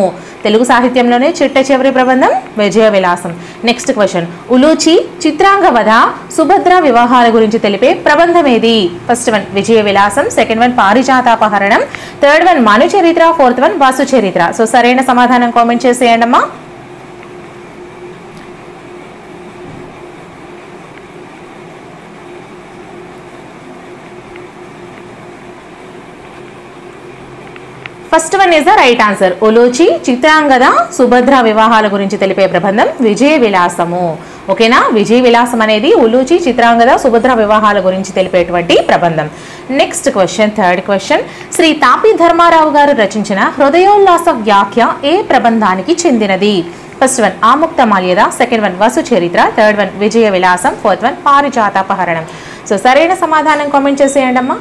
తెలుగు సాహిత్యంలోనే చిట్ట చివరి ప్రబంధం విజయ విలాసం. Next question. ఉలూచి, చిత్రాంగవధ, సుభద్ర వివాహాల గురించి తెలిపే ప్రబంధం ఏది? First one Vijaya Vilasam, second one Parijatapaharanam, third one Manu Charitra, fourth one Vasu చరిత్ర. సో సరైన సమాధానం కామెంట్ చేసేయండి అమ్మా. First one is the right answer. Uluchi, Chitrangada, Subhadra వివాహాల గురించి తెలిపే ప్రబంధం విజయ విలాసము. ఓకేనా? విజయ విలాసం అనేది ఉలూచి, చిత్రాంగద, సుభద్ర వివాహాల గురించి తెలిపేటువంటి ప్రబంధం. Next question 3rd question. Sri Tapi Dharmarao గారు రచించిన హృదయోల్లాస వ్యాఖ్య ఏ ప్రబంధానికి చెందినది? First one Amukta Malyada, second one Vasu Charitra, third one Vijaya Vilasam, fourth one Parijatapaharanam. So సరైన సమాధానం కామెంట్ చేసేయండి అమ్మా.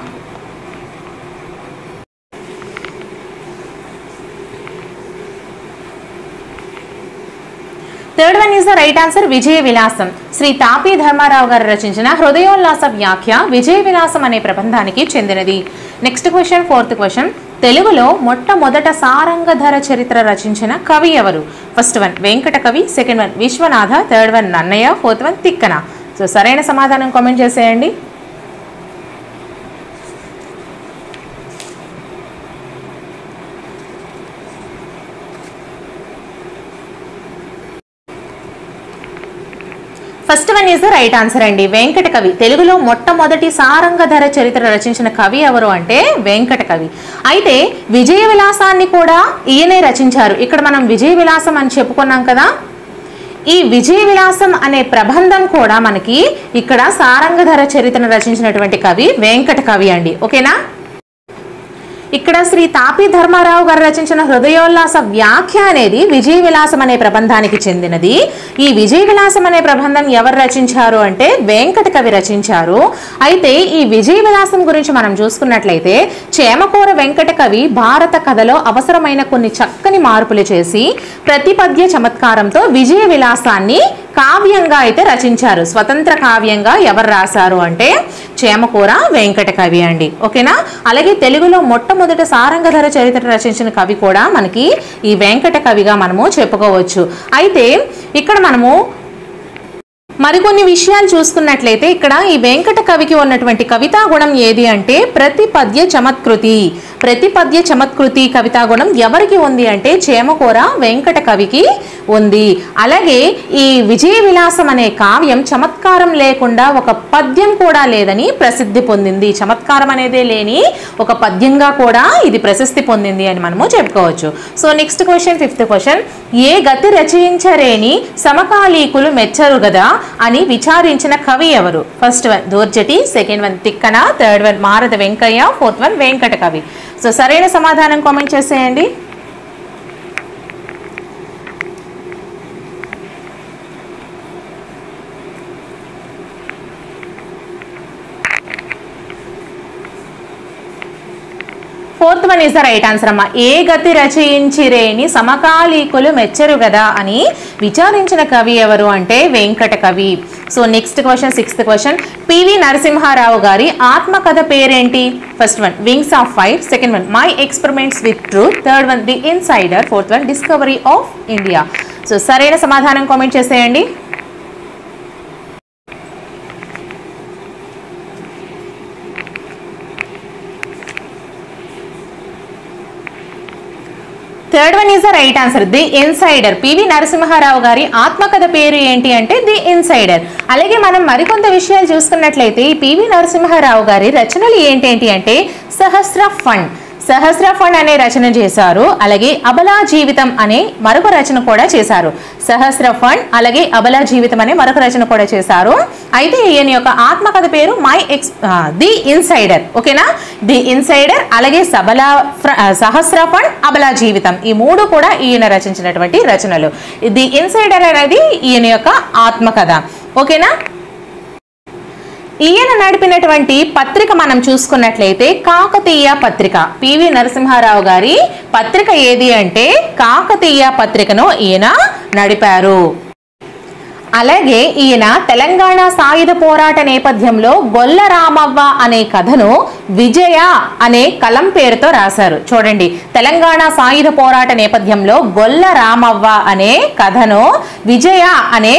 Third one is the right answer. Vijaya Vilasam. Sri Tapi Dharmarao గారు రచించిన హృదయోల్లాస వ్యాఖ్య విజయ విలాసం అనే ప్రబంధానికి చెందినది. Next question 4th question. తెలుగులో మొట్టమొదట సారంగధర చరిత్ర రచించిన కవి ఎవరు? First one Venkata Kavi, second one Viswanatha, third one Nannaya, fourth one Tikkana. So సరైన సమాధానం కామెంట్ చేసేయండి. First one is the right answer అండి. వెంకట కవి. తెలుగులో మొట్టమొదటి సారంగధర చరిత్ర రచించిన కవి ఎవరు అంటే వెంకట కవి. అయితే విజయ విలాసాన్ని కూడా ఈయనే రచించారు. ఇక్కడ మనం విజయ విలాసం అని చెప్పుకున్నాం కదా, ఈ విజయ విలాసం అనే ప్రబంధం కూడా మనకి ఇక్కడ సారంగధర చరిత్రను రచించినటువంటి కవి వెంకట కవి అండి. ఓకేనా? ఇక్కడ శ్రీ తాపి ధర్మారావు గారు రచించిన హృదయోల్లాస వ్యాఖ్య అనేది విజయ విలాసం అనే ప్రబంధానికి చెందినది. ఈ విజయ విలాసం అనే ప్రబంధం ఎవరు రచించారు అంటే వెంకట కవి రచించారు. అయితే ఈ విజయ విలాసం గురించి మనం చూసుకున్నట్లయితే చేమకూర వెంకట కవి భారత కథలో అవసరమైన కొన్ని చక్కని మార్పులు చేసి ప్రతిపద్య చమత్కారంతో విజయ విలాసాన్ని కావ్యంగా అయితే రచించారు. స్వతంత్ర కావ్యంగా ఎవరు రాశారు అంటే చేమకూర వెంకట కవి అండి. ఓకేనా? అలాగే తెలుగులో మొట్టమొదటి సారంగధర చరిత్ర రచించిన కవి కూడా మనకి ఈ వెంకట కవిగా మనము చెప్పుకోవచ్చు. అయితే ఇక్కడ మనము మరికొన్ని విషయాలు చూసుకున్నట్లయితే ఇక్కడ ఈ వెంకట కవికి ఉన్నటువంటి కవితా గుణం ఏది అంటే ప్రతిపద్య చమత్కృతి. ప్రతిపద్య చమత్కృతి కవితా గుణం ఎవరికి ఉంది అంటే చేమకూర వెంకట కవికి ఉంది. అలాగే ఈ విజయ విలాసం అనే కావ్యం చమత్కారం లేకుండా ఒక పద్యం కూడా లేదని ప్రసిద్ధి పొందింది. చమత్కారం అనేదే లేని ఒక పద్యంగా కూడా ఇది ప్రసిద్ధి పొందింది అని మనము చెప్పుకోవచ్చు. So next question, fifth question. ఏ గతి రచయించరేని సమకాలీకులు మెచ్చరు గదా అని విచారించిన కవి ఎవరు? First one Dhurjati, second one Tikkana, third one Marada Venkayya, fourth one Venkata Kavi. So సరైన సమాధానం కామెంట్ చేసేయండి. Fourth one is the right answer అమ్మా. ఏ గతి రచయించిరేని సమకాలీకులు మెచ్చరు కదా అని విచారించిన కవి ఎవరు అంటే Venkata Kavi. So next question, sixth question. PV Narasimha Rao గారి ఆత్మకథ పేరేంటి? First one Wings of Fire, second one My Experiments with Truth, third one The Insider, fourth one Discovery of India. So సరైన సమాధానం కామెంట్ చేసేయండి. Third one is the right answer, The Insider. PV Narasimha Rao గారి ఆత్మకథ పేరు ఏంటి అంటే ది ఇన్సైడర్. అలాగే మనం మరికొంత విషయాలు చూసుకున్నట్లయితే ఈ పివి నరసింహారావు గారి రచనలు ఏంటేంటి అంటే సహస్ర ఫండ్. సహస్ర ఫండ్ అనే రచన చేశారు. అలాగే అబలా జీవితం అనే మరొక రచన కూడా చేశారు. సహస్ర ఫండ్ అలాగే అబలా జీవితం అనే మరొక రచన కూడా చేశారు. అయితే ఈయన యొక్క ఆత్మకథ పేరు ది ఇన్సైడర్. ఓకేనా? ది ఇన్సైడర్ అలాగే సహస్ర ఫండ్, అబలా జీవితం ఈ మూడు కూడా ఈయన రచించినటువంటి రచనలు. ది ఇన్సైడర్ అనేది ఈయన యొక్క ఆత్మకథ. ఓకేనా? ఈయన నడిపినటువంటి పత్రిక మనం చూసుకున్నట్లయితే కాకతీయ పత్రిక. పివి నరసింహారావు గారి పత్రిక ఏది అంటే కాకతీయ పత్రికను ఈయన నడిపారు. అలాగే ఈయన తెలంగాణ సాయుధ పోరాట నేపథ్యంలో గొల్ల రామవ్వ అనే కథను విజయ అనే కలం పేరుతో రాశారు. చూడండి, తెలంగాణ సాయుధ పోరాట నేపథ్యంలో గొల్ల రామవ్వ అనే కథను విజయ అనే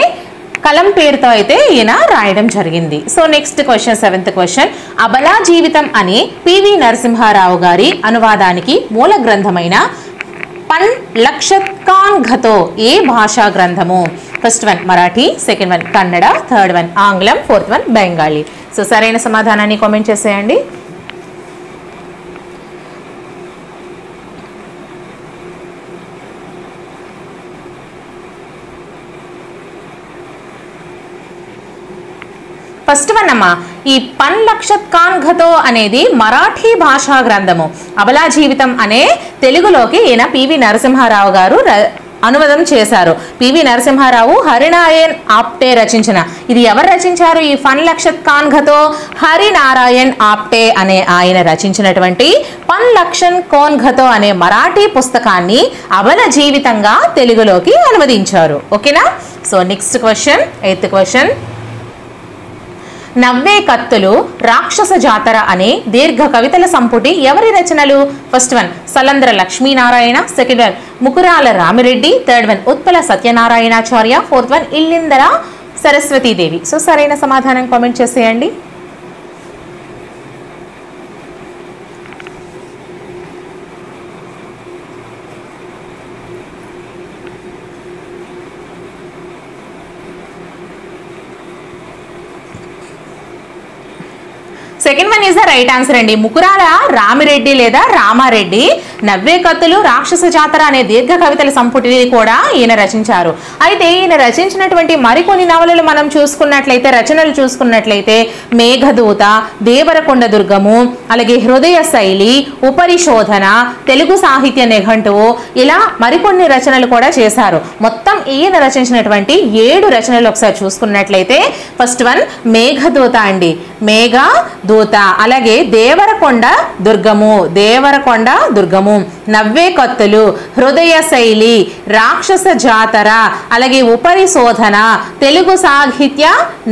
కలం పేరుతో అయితే ఈయన రాయడం జరిగింది. So next question, seventh question. అబలా జీవితం అని పివి నరసింహారావు గారి అనువాదానికి మూల గ్రంథమైన పన్ లక్షత్కాంఘతో ఏ భాషా గ్రంథము? First one Marathi, second one Kannada, third one ఆంగ్లం, ఫోర్త్ వన్ బెంగాలీ. సో సరైన సమాధానాన్ని కామెంట్ చేసేయండి. ఫస్ట్ వన్ అమ్మా, ఈ పన్ లక్షత్కాంఘతో అనేది మరాఠీ భాషా గ్రంథము. అబలా జీవితం అనే తెలుగులోకి ఈయన పివి నరసింహారావు గారు అనువాదం చేశారు. పివి నరసింహారావు హరినారాయణ్ ఆప్టే రచించిన. ఇది ఎవరు రచించారు? ఈ పన్ లక్షత్కాంఘతో హరినారాయణ్ ఆప్టే అనే ఆయన రచించినటువంటి పన్ లక్షన్ కోన్ఘతో అనే మరాఠీ పుస్తకాన్ని అబల జీవితంగా తెలుగులోకి అనువదించారు. ఓకేనా? So next question, eighth question. నవ్వే కత్తులు, రాక్షస జాతర అనే దీర్ఘ కవితల సంపుటి ఎవరి రచనలు? First one Salandra Lakshminarayana, second one Mukurala Ramireddy, third one Utpala Satyanarayanacharya, fourth one Illindara Saraswathidevi. So సరైన సమాధానం కామెంట్ చేసేయండి. Second one is the right answer అండి. ముకురాల రామిరెడ్డి లేదా రామారెడ్డి నవ్వే కత్తులు, రాక్షస జాతర అనే దీర్ఘ కవితల సంపుటిని కూడా ఈయన రచించారు. అయితే ఈయన రచించినటువంటి మరికొన్ని నవలలు మనం చూసుకున్నట్లయితే, రచనలు చూసుకున్నట్లయితే మేఘదూత, దేవరకొండ దుర్గము, అలాగే హృదయ శైలి, ఉపరిశోధన, తెలుగు సాహిత్య నిఘంటువు, ఇలా మరికొన్ని రచనలు కూడా చేశారు. మొత్తం ఈయన రచించినటువంటి 7 రచనలు ఒకసారి చూసుకున్నట్లయితే ఫస్ట్ వన్ మేఘదూత అండి, మేఘదూత. అలాగే దేవరకొండ దుర్గము, నవ్వే కత్తులు, హృదయ శైలి, రాక్షస జాతర, అలాగే ఉపరిశోధన, తెలుగు సాహిత్య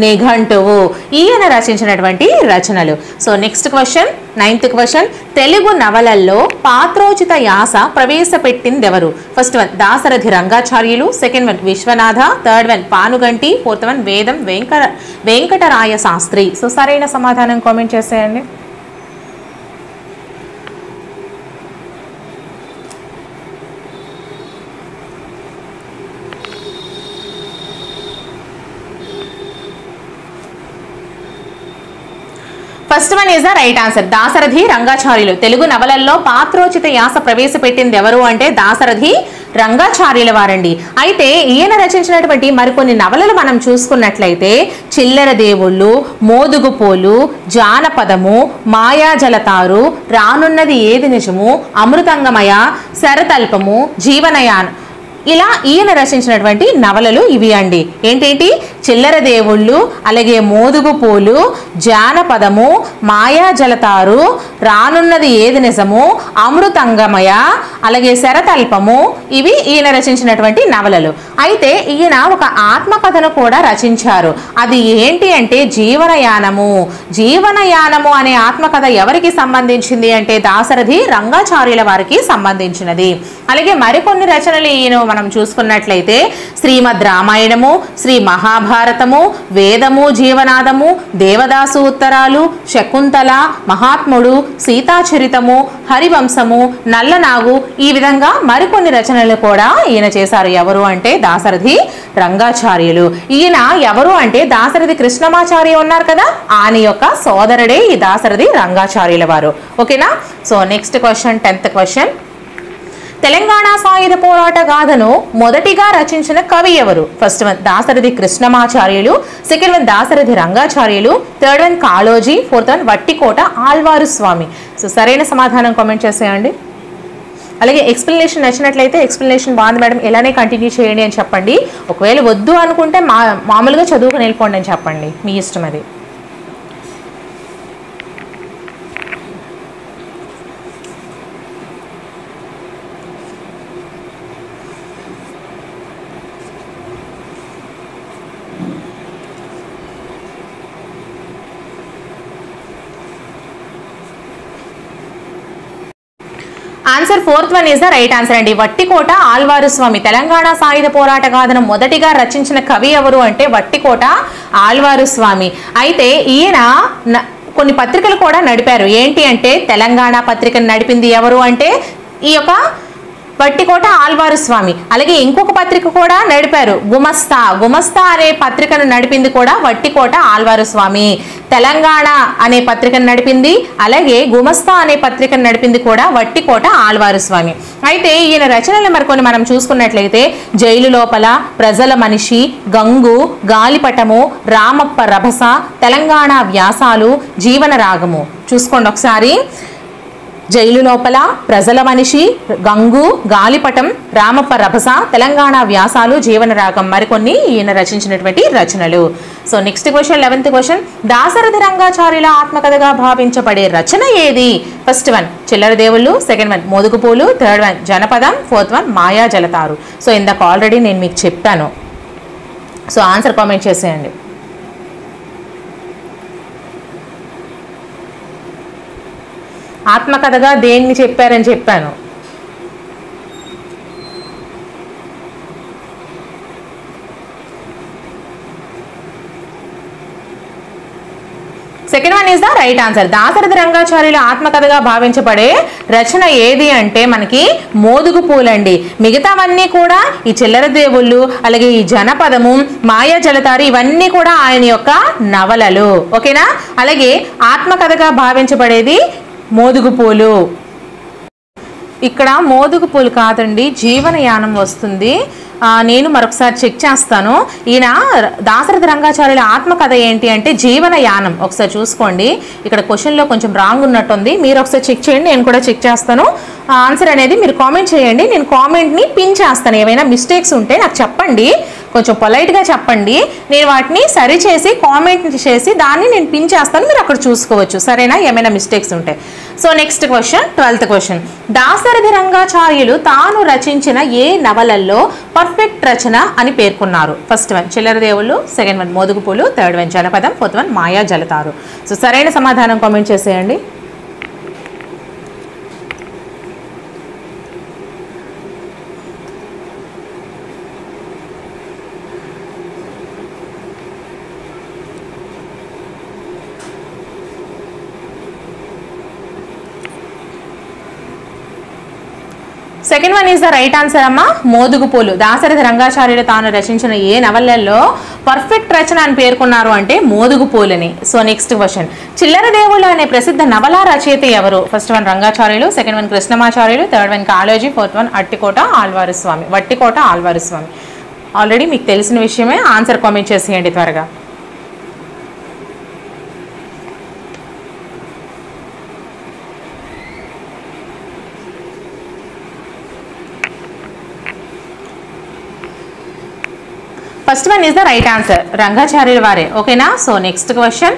నిఘంటువు ఈయన రచించినటువంటి రచనలు. So next question, 9th question, Telugu నవలల్లో పాత్రోచిత యాస ప్రవేశపెట్టిందెవరు? First one Dasarathi Rangacharyulu, second one Viswanatha, third one Panuganti, fourth one Vedam Venkataraya Sastri. So సరైన సమాధానం కామెంట్ చేసేయండి. First one is the right answer. Dasarathi Rangacharyulu. Telugu నవలల్లో పాత్రోచిత యాస ప్రవేశపెట్టింది ఎవరు అంటే దాశరథి రంగాచార్యుల వారండి. అయితే ఈయన రచించినటువంటి మరికొన్ని నవలలు మనం చూసుకున్నట్లయితే చిల్లర దేవుళ్ళు, మోదుగుపోలు, జానపదము, మాయాజలతారు, రానున్నది ఏది నిజము, అమృతంగమయ, శరతల్పము, జీవనయాన్, ఇలా ఈయన రచించినటువంటి నవలలు ఇవి అండి. ఏంటేంటి? చిల్లర దేవుళ్ళు, అలాగే మోదుగుపూలు, జానపదము, మాయాజలతారు, రానున్నది ఏది నిజము, అమృతంగమయ, అలాగే శరతల్పము, ఇవి ఈయన రచించినటువంటి నవలలు. అయితే ఈయన ఒక ఆత్మకథను కూడా రచించారు. అది ఏంటి అంటే జీవనయానము అనే ఆత్మకథ ఎవరికి సంబంధించింది అంటే దాశరథి రంగాచార్యుల వారికి సంబంధించినది. అలాగే మరికొన్ని రచనలు ఈయన మనం చూసుకున్నట్లయితే శ్రీమద్ రామాయణము, శ్రీ మహాభారతము, వేదము జీవనాదము, దేవదాసు ఉత్తరాలు, శకుంతల, మహాత్ముడు, సీతాచరితము, హరివంశము, నల్లనాగు, ఈ విధంగా మరికొన్ని రచనలు కూడా ఈయన చేశారు. ఎవరు అంటే దాశరథి రంగాచార్యులు. ఈయన ఎవరు అంటే దాశరథి కృష్ణమాచార్య ఉన్నారు కదా, ఆయన యొక్క సోదరుడే ఈ దాశరథి రంగాచార్యుల వారు. ఓకేనా? So next question, 10th question, Telangana సాయుధ పోరాట గాథను మొదటిగా రచించిన కవి ఎవరు? First one Dasarathi Krishnamacharyulu, second one Dasarathi Rangacharyulu, third one Kaloji, fourth one Vattikota Alwaru Swamy. So సరైన సమాధానం కామెంట్ చేసేయండి. అలాగే ఎక్స్ప్లెనేషన్ నచ్చినట్లయితే ఎక్స్ప్లెనేషన్ బాగుంది మేడం ఇలానే కంటిన్యూ చేయండి అని చెప్పండి. ఒకవేళ వద్దు అనుకుంటే మామూలుగా చదువుకుని వెళ్ళిపోండి అని చెప్పండి, మీ ఇష్టం అది. Answer 4th one is the right answer అండి. వట్టికోట ఆళ్వారు స్వామి. తెలంగాణ సాయుధ పోరాట గాథను మొదటిగా రచించిన కవి ఎవరు అంటే వట్టికోట ఆళ్వారు స్వామి. అయితే ఈయన కొన్ని పత్రికలు కూడా నడిపారు. ఏంటి అంటే తెలంగాణ పత్రికను నడిపింది ఎవరు అంటే ఈ యొక్క వట్టికోట ఆళ్వారు స్వామి. అలాగే ఇంకొక పత్రిక కూడా నడిపారు, గుమస్తా అనే పత్రికను నడిపింది కూడా వట్టికోట ఆళ్వారు స్వామి. తెలంగాణ అనే పత్రికను నడిపింది, అలాగే గుమస్తా అనే పత్రికను నడిపింది కూడా వట్టికోట ఆళ్వారు స్వామి. అయితే ఈయన రచనలు మరికొన్ని మనం చూసుకున్నట్లయితే జైలు లోపల, ప్రజల మనిషి, గంగు, గాలిపటము, రామప్ప రభస, తెలంగాణ వ్యాసాలు, జీవన రాగము. చూసుకోండి ఒకసారి. జైలు లోపల, ప్రజల మనిషి, గంగు, గాలిపటం, రామప్ప రభస, తెలంగాణ వ్యాసాలు, జీవన రాగం మరికొన్ని ఈయన రచించినటువంటి రచనలు. So next question, 11th question, Dasarathi రంగాచార్యుల ఆత్మకథగా భావించబడే రచన ఏది? First one Chillara Devullu, second one Modugupoolu, third one Janapadam, fourth one Mayajalataru. So ఇందాక ఆల్రెడీ నేను మీకు చెప్పాను. సో ఆన్సర్ కామెంట్ చేసేయండి. ఆత్మకథగా దేన్ని చెప్పారని చెప్పాను. Second one is the right answer. Dasarathi రంగాచార్యుల ఆత్మకథగా భావించబడే రచన ఏది అంటే మనకి మోదుగు పూలండి. మిగతావన్నీ కూడా ఈ చిల్లర దేవుళ్ళు, అలాగే ఈ జనపదము, మాయా జలతారు, ఇవన్నీ కూడా ఆయన యొక్క నవలలు. ఓకేనా? అలాగే ఆత్మకథగా భావించబడేది మోదుగు పూలు. ఇక్కడ మోదుగు పూలు కాదండి, జీవనయానం వస్తుంది. నేను మరొకసారి చెక్ చేస్తాను. ఈయన దాశరథి రంగాచార్యుల ఆత్మకథ ఏంటి అంటే జీవనయానం. ఒకసారి చూసుకోండి, ఇక్కడ క్వశ్చన్లో కొంచెం రాంగ్ ఉన్నట్టుంది. మీరు ఒకసారి చెక్ చేయండి, నేను కూడా చెక్ చేస్తాను. ఆన్సర్ అనేది మీరు కామెంట్ చేయండి, నేను కామెంట్ని పిన్ చేస్తాను. ఏమైనా మిస్టేక్స్ ఉంటే నాకు చెప్పండి, కొంచెం పొలైట్గా చెప్పండి. నేను వాటిని సరిచేసి కామెంట్ చేసి దాన్ని నేను పిన్ చేస్తాను, మీరు అక్కడ చూసుకోవచ్చు. సరేనా? ఏమైనా మిస్టేక్స్ ఉంటే. So next question, 12th question. Dasharathi Rangacharyulu తాను రచించిన ఏ నవలల్లో పర్ఫెక్ట్ రచన అని పేర్కొన్నారు? First one Chillara Devullu, second one మోదుగు పూలు, third one Janapadam, fourth one మాయా జలతారు. సో సరైన సమాధానం కామెంట్ చేసేయండి. Second one is the right answer అమ్మా, మోదుగు పూలు. దాశరథి రంగాచార్యులు తాను రచించిన ఏ నవలల్లో పర్ఫెక్ట్ రచన అని పేర్కొన్నారు అంటే మోదుగు పూలని. So next question. Chillara Devullu అనే ప్రసిద్ధ నవలా రచయిత ఎవరు? First one Rangacharyulu, second one Krishnamacharyulu, third one Kaloji, fourth one Vattikota Alwaru Swamy. Already మీకు తెలిసిన విషయమే. ఆన్సర్ కామెంట్ చేసేయండి త్వరగా. First one is the right answer, రంగాచార్యుల వారే. ఓకేనా? So next question,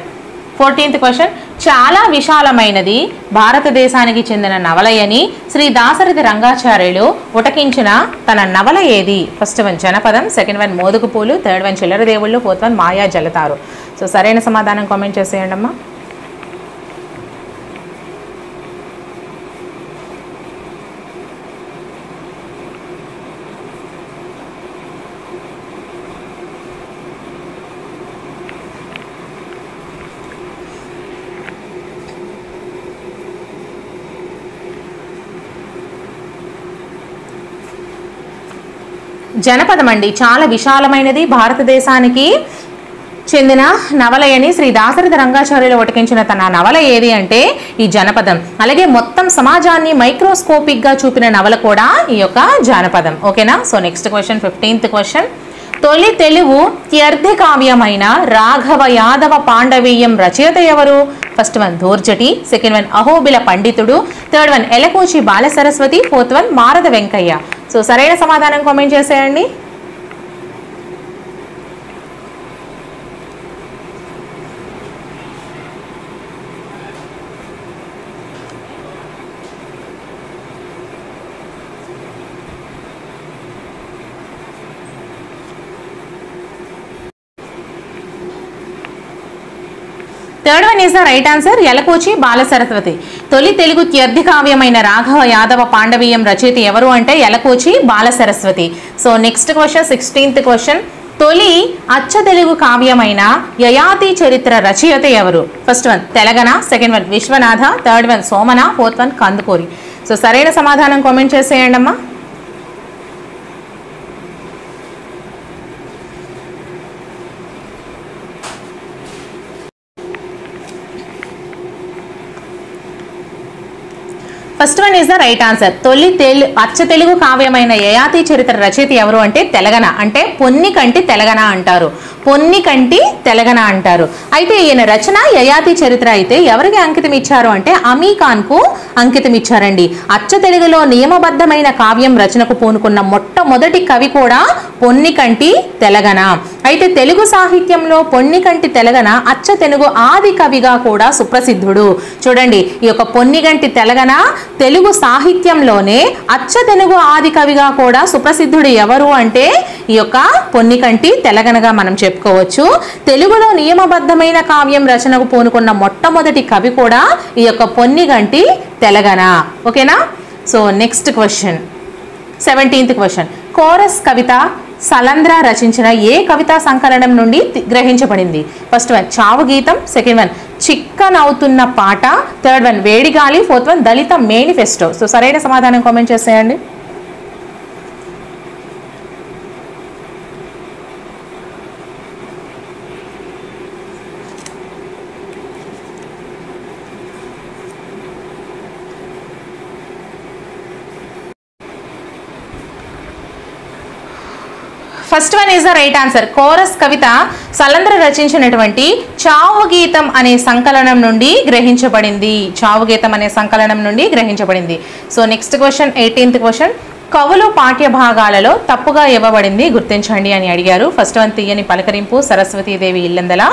14th question. చాలా విశాలమైనది భారతదేశానికి చెందిన నవలయని శ్రీ దాశరథి రంగాచార్యులు ఉటకించిన తన నవల ఏది? First one Janapadam, second one మోదుగు పూలు, థర్డ్ వన్ చిల్లర దేవుళ్ళు, ఫోర్త్ వన్ మాయా జలతారు. సో సరైన సమాధానం కామెంట్ చేసేయండి అమ్మా. జనపదం అండి, చాలా విశాలమైనది, భారతదేశానికి చెందిన నవలయని శ్రీ దాశరథి రంగాచార్యులు ఉటకించిన తన నవల ఏది అంటే ఈ జనపదం. అలాగే మొత్తం సమాజాన్ని మైక్రోస్కోపిక్గా చూపిన నవల కూడా ఈ యొక్క జనపదం. ఓకేనా? So next question, 15th question. తొలి తెలుగు త్యర్థి కావ్యమైన రాఘవ యాదవ పాండవీయం రచయిత ఎవరు? First one Dhurjati, second one Ahobila Panditudu, third one Elakuchi Bala Saraswathi, fourth one Marada Venkayya. So సరైన సమాధానం కామెంట్ చేసేయండి. Third one is the right answer, Elakuchi Bala Saraswathi. తొలి తెలుగు త్యర్థి కావ్యమైన రాఘవ యాదవ పాండవీయం రచయిత ఎవరు అంటే Elakuchi Bala Saraswathi. So next question, 16th question. తొలి అచ్చ తెలుగు కావ్యమైన యయాతి చరిత్ర రచయిత ఎవరు? First one Telangana, second one Viswanatha, third one Somana, fourth one Kandukuri. So సరైన సమాధానం కామెంట్ చేసేయండి అమ్మా. First one is the right answer. తొలి అచ్చ తెలుగు కావ్యమైన యయాతి చరిత్ర రచయిత ఎవరు అంటే తెలంగాణ, అంటే పొన్నికంటి తెలంగాణ అంటారు. పొన్నికంటి తెలంగాణ అంటారు. అయితే ఈయన రచన యయాతి చరిత్ర అయితే ఎవరికి అంకితం ఇచ్చారు అంటే అమీఖాన్కు అంకితం ఇచ్చారండి. అచ్చ తెలుగులో నియమబద్ధమైన కావ్యం రచనకు పూనుకున్న మొట్టమొదటి కవి కూడా పొన్నికంటి తెలంగాణ. అయితే తెలుగు సాహిత్యంలో పొన్నికంటి తెలంగాణ అచ్చ తెలుగు ఆది కవిగా కూడా సుప్రసిద్ధుడు. చూడండి, ఈ యొక్క పొన్నికంటి తెలంగాణ తెలుగు సాహిత్యంలోనే అచ్చ తెలుగు ఆది కవిగా కూడా సుప్రసిద్ధుడు ఎవరు అంటే ఈ యొక్క పొన్నికంటి తెలంగాణగా మనం చెప్పుకోవచ్చు. తెలుగులో నియమబద్ధమైన కావ్యం రచనకు పూనుకున్న మొట్టమొదటి కవి కూడా ఈ యొక్క పొన్నికంటి తెలంగాణ. ఓకేనా? So next question 17th question. Chorus కవిత సలంద్ర రచించిన ఏ కవితా సంకలనం నుండి గ్రహించబడింది? ఫస్ట్ వన్ చావు గీతం, సెకండ్ వన్ చిక్కనవుతున్న పాట, థర్డ్ వన్ వేడిగాలి, ఫోర్త్ వన్ దళిత మేనిఫెస్టో. సో సరైన సమాధానం కామెంట్ చేసేయండి. First one is the right answer. Chorus కవిత సలంద్ర రచించినటువంటి చావు గీతం అనే సంకలనం నుండి గ్రహించబడింది. చావు గీతం అనే సంకలనం నుండి గ్రహించబడింది. So next question 18th question. కవులు పాఠ్య భాగాలలో తప్పుగా ఇవ్వబడింది గుర్తించండి అని అడిగారు. ఫస్ట్ వన్ తీయని పలకరింపు, సరస్వతీదేవి ఇల్లెందల,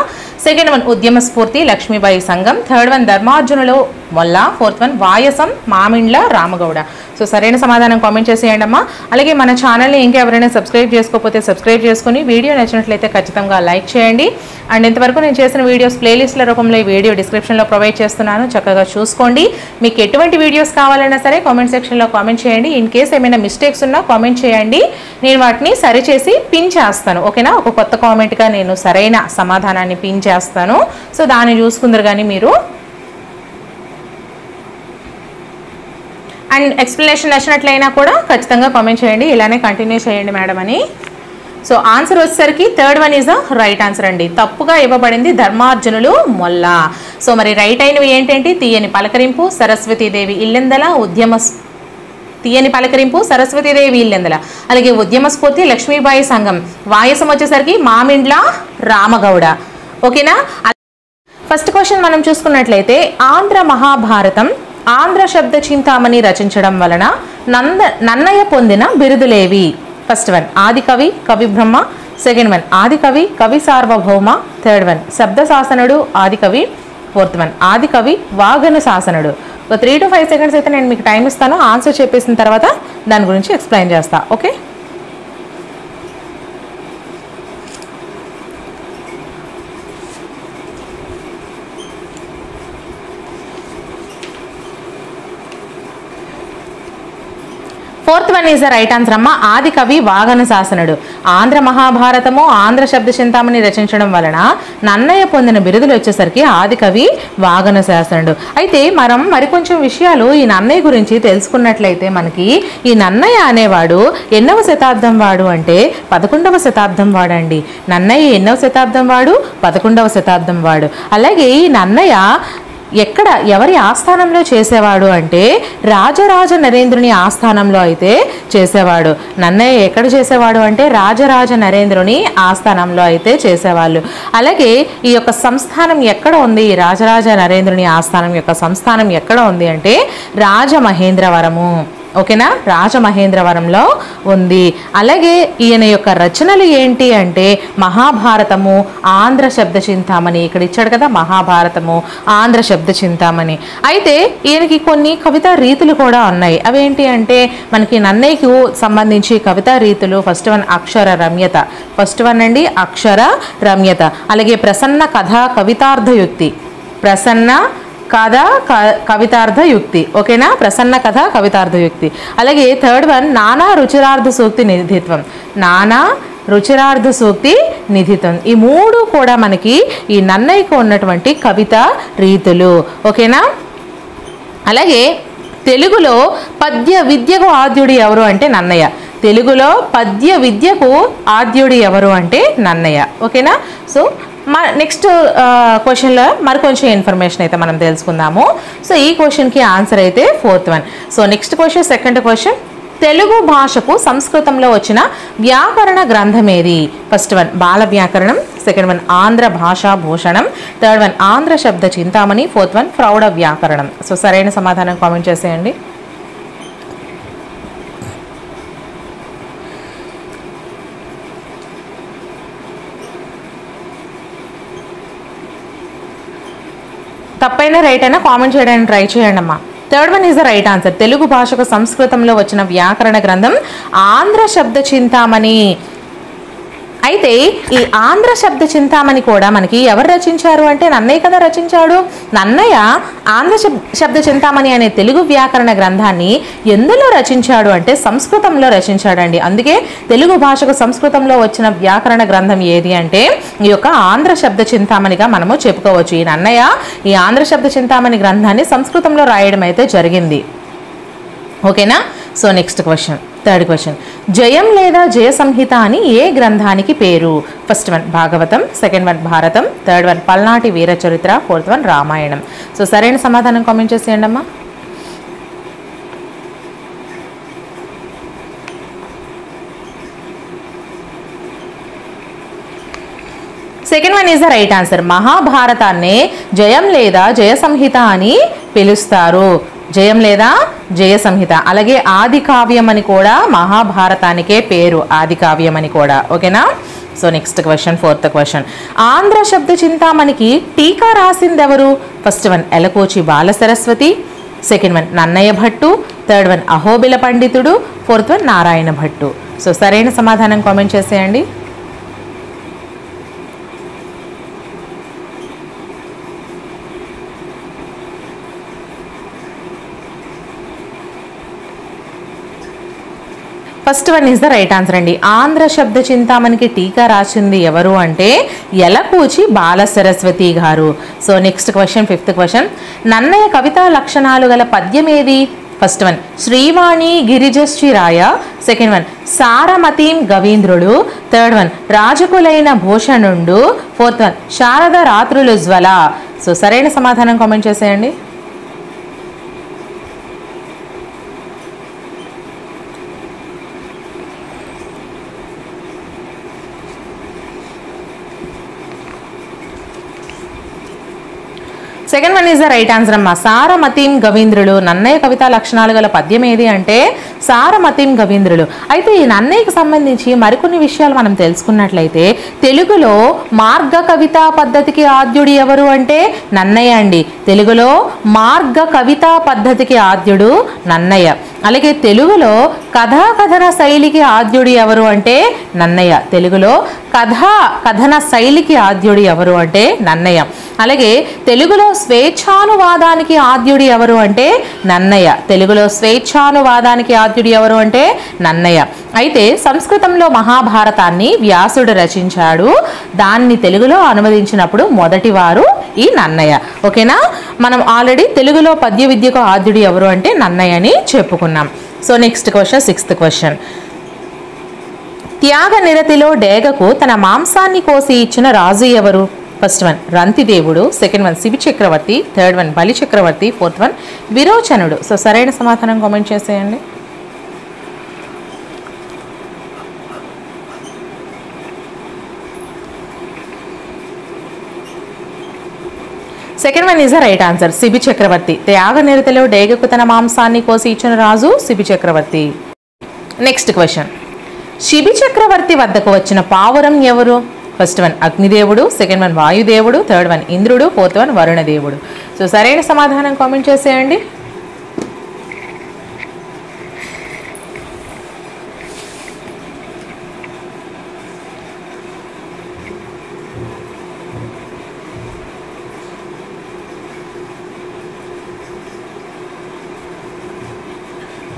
సెకండ్ వన్ ఉద్యమ స్ఫూర్తి, లక్ష్మీబాయి సంఘం, థర్డ్ వన్ ధర్మార్జునులు మొల్ల, ఫోర్త్ వన్ వాయసం, మామిండ్ల రామగౌడ. సో సరైన సమాధానం కామెంట్ చేసేయండి అమ్మా. అలాగే మన ఛానల్ని ఇంకా ఎవరైనా సబ్స్క్రైబ్ చేసుకోకపోతే సబ్స్క్రైబ్ చేసుకుని వీడియో నచ్చినట్లయితే ఖచ్చితంగా లైక్ చేయండి. అండ్ ఇంతవరకు నేను చేసిన వీడియోస్ ప్లేలిస్ట్ల రూపంలో ఈ వీడియో డిస్క్రిప్షన్లో ప్రొవైడ్ చేస్తున్నాను, చక్కగా చూసుకోండి. మీకు ఎటువంటి వీడియోస్ కావాలన్నా సరే కామెంట్ సెక్షన్లో కామెంట్ చేయండి. ఇన్ కేస్ ఏమైనా మిస్టేక్స్ ఉన్నా కామెంట్ చేయండి, నేను వాటిని సరిచేసి పిన్ చేస్తాను. ఓకేనా? ఒక కొత్త కామెంట్గా నేను సరైన సమాధానాన్ని పిన్ చేస్తాను. సో దాన్ని చూసుకుందరు కానీ మీరు. అండ్ ఎక్స్ప్లెనేషన్ నచ్చినట్లయినా కూడా ఖచ్చితంగా కామెంట్ చేయండి, ఇలానే కంటిన్యూ చేయండి మేడం అని. సో ఆన్సర్ వచ్చేసరికి third one is the right answer అండి. తప్పుగా ఇవ్వబడింది ధర్మార్జునులు మొల్ల. సో మరి రైట్ అయినవి ఏంటంటే తీయని పలకరింపు, సరస్వతీదేవి ఇల్లెందల, తీయని పలకరింపు, సరస్వతీదేవి ఇల్లెందల, అలాగే ఉద్యమ స్ఫూర్తి, లక్ష్మీబాయి సంఘం, వాయసం వచ్చేసరికి మామిండ్ల రామగౌడ. ఓకేనా? ఫస్ట్ క్వశ్చన్ మనం చూసుకున్నట్లయితే ఆంధ్ర మహాభారతం ఆంధ్ర శబ్ద చింతామణి రచించడం వలన నన్నయ్య పొందిన బిరుదులేవి? ఫస్ట్ వన్ ఆదికవి, కవి బ్రహ్మ, సెకండ్ వన్ ఆదికవి, కవి సార్వభౌమ, థర్డ్ వన్ శబ్ద శాసనుడు ఆదికవి, ఫోర్త్ వన్ ఆదికవి వాగను శాసనుడు. ఒక 3 to 5 seconds అయితే నేను మీకు టైం ఇస్తాను. ఆన్సర్ చెప్పేసిన తర్వాత దాని గురించి ఎక్స్ప్లెయిన్ చేస్తా. Okay? Fourth one is the right answer అమ్మ. ఆది కవి వాగన శాసనుడు. ఆంధ్ర మహాభారతము ఆంధ్ర శబ్ద చింతామణి రచించడం వలన నన్నయ్య పొందిన బిరుదులు వచ్చేసరికి ఆది కవి వాగన శాసనుడు. అయితే మనం మరికొంచెం విషయాలు ఈ నన్నయ్య గురించి తెలుసుకున్నట్లయితే మనకి ఈ నన్నయ్య అనేవాడు ఎన్నవ శతాబ్దం వాడు అంటే 11వ శతాబ్దం వాడండి. నన్నయ్య ఎన్నవ శతాబ్దం వాడు? 11వ శతాబ్దం వాడు. అలాగే ఈ నన్నయ్య ఎక్కడ ఎవరి ఆస్థానంలో చేసేవాడు అంటే రాజరాజ నరేంద్రుని ఆస్థానంలో అయితే చేసేవాడు. నన్నయ్య ఎక్కడ చేసేవాడు అంటే రాజరాజ నరేంద్రుని ఆస్థానంలో అయితే చేసేవాళ్ళు. అలాగే ఈ యొక్క సంస్థానం ఎక్కడ ఉంది? రాజరాజ నరేంద్రుని ఆస్థానం యొక్క సంస్థానం ఎక్కడ ఉంది అంటే రాజమహేంద్రవరము. ఓకేనా? రాజమహేంద్రవరంలో ఉంది. అలాగే ఈయన యొక్క రచనలు ఏంటి అంటే మహాభారతము, ఆంధ్ర శబ్ద చింతామణి. ఇక్కడ ఇచ్చాడు కదా మహాభారతము, ఆంధ్ర శబ్ద చింతామణి. అయితే ఈయనకి కొన్ని కవితా రీతులు కూడా ఉన్నాయి. అవేంటి అంటే మనకి నన్నయ్యకు సంబంధించి కవితా రీతులు ఫస్ట్ వన్ అక్షర రమ్యత. ఫస్ట్ వన్ అండి అక్షర రమ్యత. అలాగే ప్రసన్న కథ కవితార్థయుక్తి. ప్రసన్న కథ కవితార్థ యుక్తి. ఓకేనా? ప్రసన్న కథ కవితార్థ యుక్తి. అలాగే థర్డ్ వన్ నానా రుచిరార్థ సూక్తి నిధిత్వం. నానా రుచిరార్థ సూక్తి నిధిత్వం. ఈ మూడు కూడా మనకి ఈ నన్నయ్యకు ఉన్నటువంటి కవిత రీతులు. ఓకేనా? అలాగే తెలుగులో పద్య విద్యకు ఆద్యుడు ఎవరు అంటే నన్నయ్య. తెలుగులో పద్య విద్యకు ఆద్యుడు ఎవరు అంటే నన్నయ్య. ఓకేనా? సో నెక్స్ట్ క్వశ్చన్లో మరికొంచెం ఇన్ఫర్మేషన్ అయితే మనం తెలుసుకుందాము. సో ఈ క్వశ్చన్కి ఆన్సర్ అయితే fourth one. So next question second question. Telugu భాషకు సంస్కృతంలో వచ్చిన వ్యాకరణ గ్రంథం ఏది? ఫస్ట్ వన్ బాల వ్యాకరణం, సెకండ్ వన్ ఆంధ్ర భాషా Bhushanam, third one Andhra Shabda Chintamani, fourth one ప్రౌఢ వ్యాకరణం. సో సరైన సమాధానం కామెంట్ చేసేయండి. తప్పైనా రైట్ అయినా కామెంట్ చేయడానికి ట్రై చేయండి అమ్మా. Third one is the right answer. Telugu భాషకు సంస్కృతంలో వచ్చిన వ్యాకరణ గ్రంథం ఆంధ్ర శబ్ద చింతామణి. అయితే ఈ ఆంధ్ర శబ్ద చింతామణి కూడా మనకి ఎవరు రచించారు అంటే నన్నయ్య కదా రచించాడు. నన్నయ్య ఆంధ్ర శబ్ద చింతామణి అనే తెలుగు వ్యాకరణ గ్రంథాన్ని ఎందులో రచించాడు అంటే సంస్కృతంలో రచించాడండి. అందుకే తెలుగు భాషకు సంస్కృతంలో వచ్చిన వ్యాకరణ గ్రంథం ఏది అంటే ఈ యొక్క ఆంధ్ర శబ్ద చింతామణిగా మనము చెప్పుకోవచ్చు. ఈ నన్నయ్య ఈ ఆంధ్ర శబ్ద చింతామణి గ్రంథాన్ని సంస్కృతంలో రాయడం అయితే జరిగింది. ఓకేనా. So next question, third question, Jayam లేదా జయ సంహిత అని ఏ గ్రంథానికి పేరు? First one Bhagavatam, second one Bharatam, third one Palnati Veera చరిత్ర, ఫోర్త్ వన్ రామాయణం. సో సరైన సమాధానం కామెంట్ చేసేయండి అమ్మా. Second one is the right answer. మహాభారతాన్నే జయం లేదా జయ సంహిత అని పిలుస్తారు. జయం లేదా జయ సంహిత. అలాగే ఆది కావ్యం అని కూడా మహాభారతానికే పేరు, ఆది కావ్యం అని కూడా. ఓకేనా. So next question, fourth question, Andhra Shabda చింతామణికి టీకా రాసింది ఎవరు? First one Elakuchi Bala Saraswati, second one Nannayya Bhattu, third one Ahobila పండితుడు, fourth one Narayana Bhattu. So సరైన సమాధానం కామెంట్ చేసేయండి. First one is the right answer అండి. ఆంధ్ర శబ్ద చింతామణికి టీకా రాసింది ఎవరు అంటే ఎలకూచి బాల సరస్వతి గారు. So next question, fifth question, Nannayya కవితా లక్షణాలు గల పద్యం ఏది? ఫస్ట్ వన్ శ్రీవాణి గిరిజశ్రీ రాయ, సెకండ్ వన్ సారమతీం గవీంద్రుడు, థర్డ్ వన్ రాజకులైన భూషణుండు, ఫోర్త్ వన్ శారద రాత్రులు జ్వల. సో సరైన సమాధానం కామెంట్ చేసేయండి. Second one is the right answer అమ్మా. సారమతీం గవీంద్రుడు. నన్నయ్య కవితా లక్షణాలు గల పద్యం ఏది అంటే సారమతీం గవీంద్రుడు. అయితే ఈ నన్నయ్యకి సంబంధించి మరికొన్ని విషయాలు మనం తెలుసుకున్నట్లయితే తెలుగులో మార్గ కవితా పద్ధతికి ఆద్యుడు ఎవరు అంటే నన్నయ్య అండి. తెలుగులో మార్గ కవితా పద్ధతికి ఆద్యుడు నన్నయ్య. అలాగే తెలుగులో కథన శైలికి ఆద్యుడు ఎవరు అంటే నన్నయ్య. తెలుగులో కథన శైలికి ఆద్యుడు ఎవరు అంటే నన్నయ్య. అలాగే తెలుగులో స్వేచ్ఛానువాదానికి ఆద్యుడు ఎవరు అంటే నన్నయ్య. తెలుగులో స్వేచ్ఛానువాదానికి ఆద్యుడు ఎవరు అంటే నన్నయ్య. అయితే సంస్కృతంలో మహాభారతాన్ని వ్యాసుడు రచించాడు. దాన్ని తెలుగులో అనువదించినప్పుడు మొదటివారు ఈ నన్నయ్య. ఓకేనా. మనం ఆల్రెడీ తెలుగులో పద్య విద్యకు ఆద్యుడు ఎవరు అంటే నన్నయ్య అని చెప్పుకున్నాం. So next question, sixth question, త్యాగ నిరతిలో డేగకు తన మాంసాన్ని కోసి ఇచ్చిన రాజు ఎవరు? ఫస్ట్ వన్ రంతిదేవుడు, సెకండ్ వన్ శిబి చక్రవర్తి, థర్డ్ వన్ బలి చక్రవర్తి, ఫోర్త్ వన్ విరోచనుడు. సో సరైన సమాధానం కామెంట్ చేసేయండి. Second one is the right answer. Shibi చక్రవర్తి. త్యాగ నిరతిలో డేగకు తన మాంసాన్ని కోసి ఇచ్చిన రాజు శిబి చక్రవర్తి. నెక్స్ట్ క్వశ్చన్, శిబి చక్రవర్తి వద్దకు వచ్చిన పావురం ఎవరు? ఫస్ట్ వన్ అగ్నిదేవుడు, సెకండ్ వన్ వాయుదేవుడు, థర్డ్ వన్ ఇంద్రుడు, ఫోర్త్ వన్ వరుణదేవుడు. సో సరైన సమాధానం కామెంట్ చేసేయండి.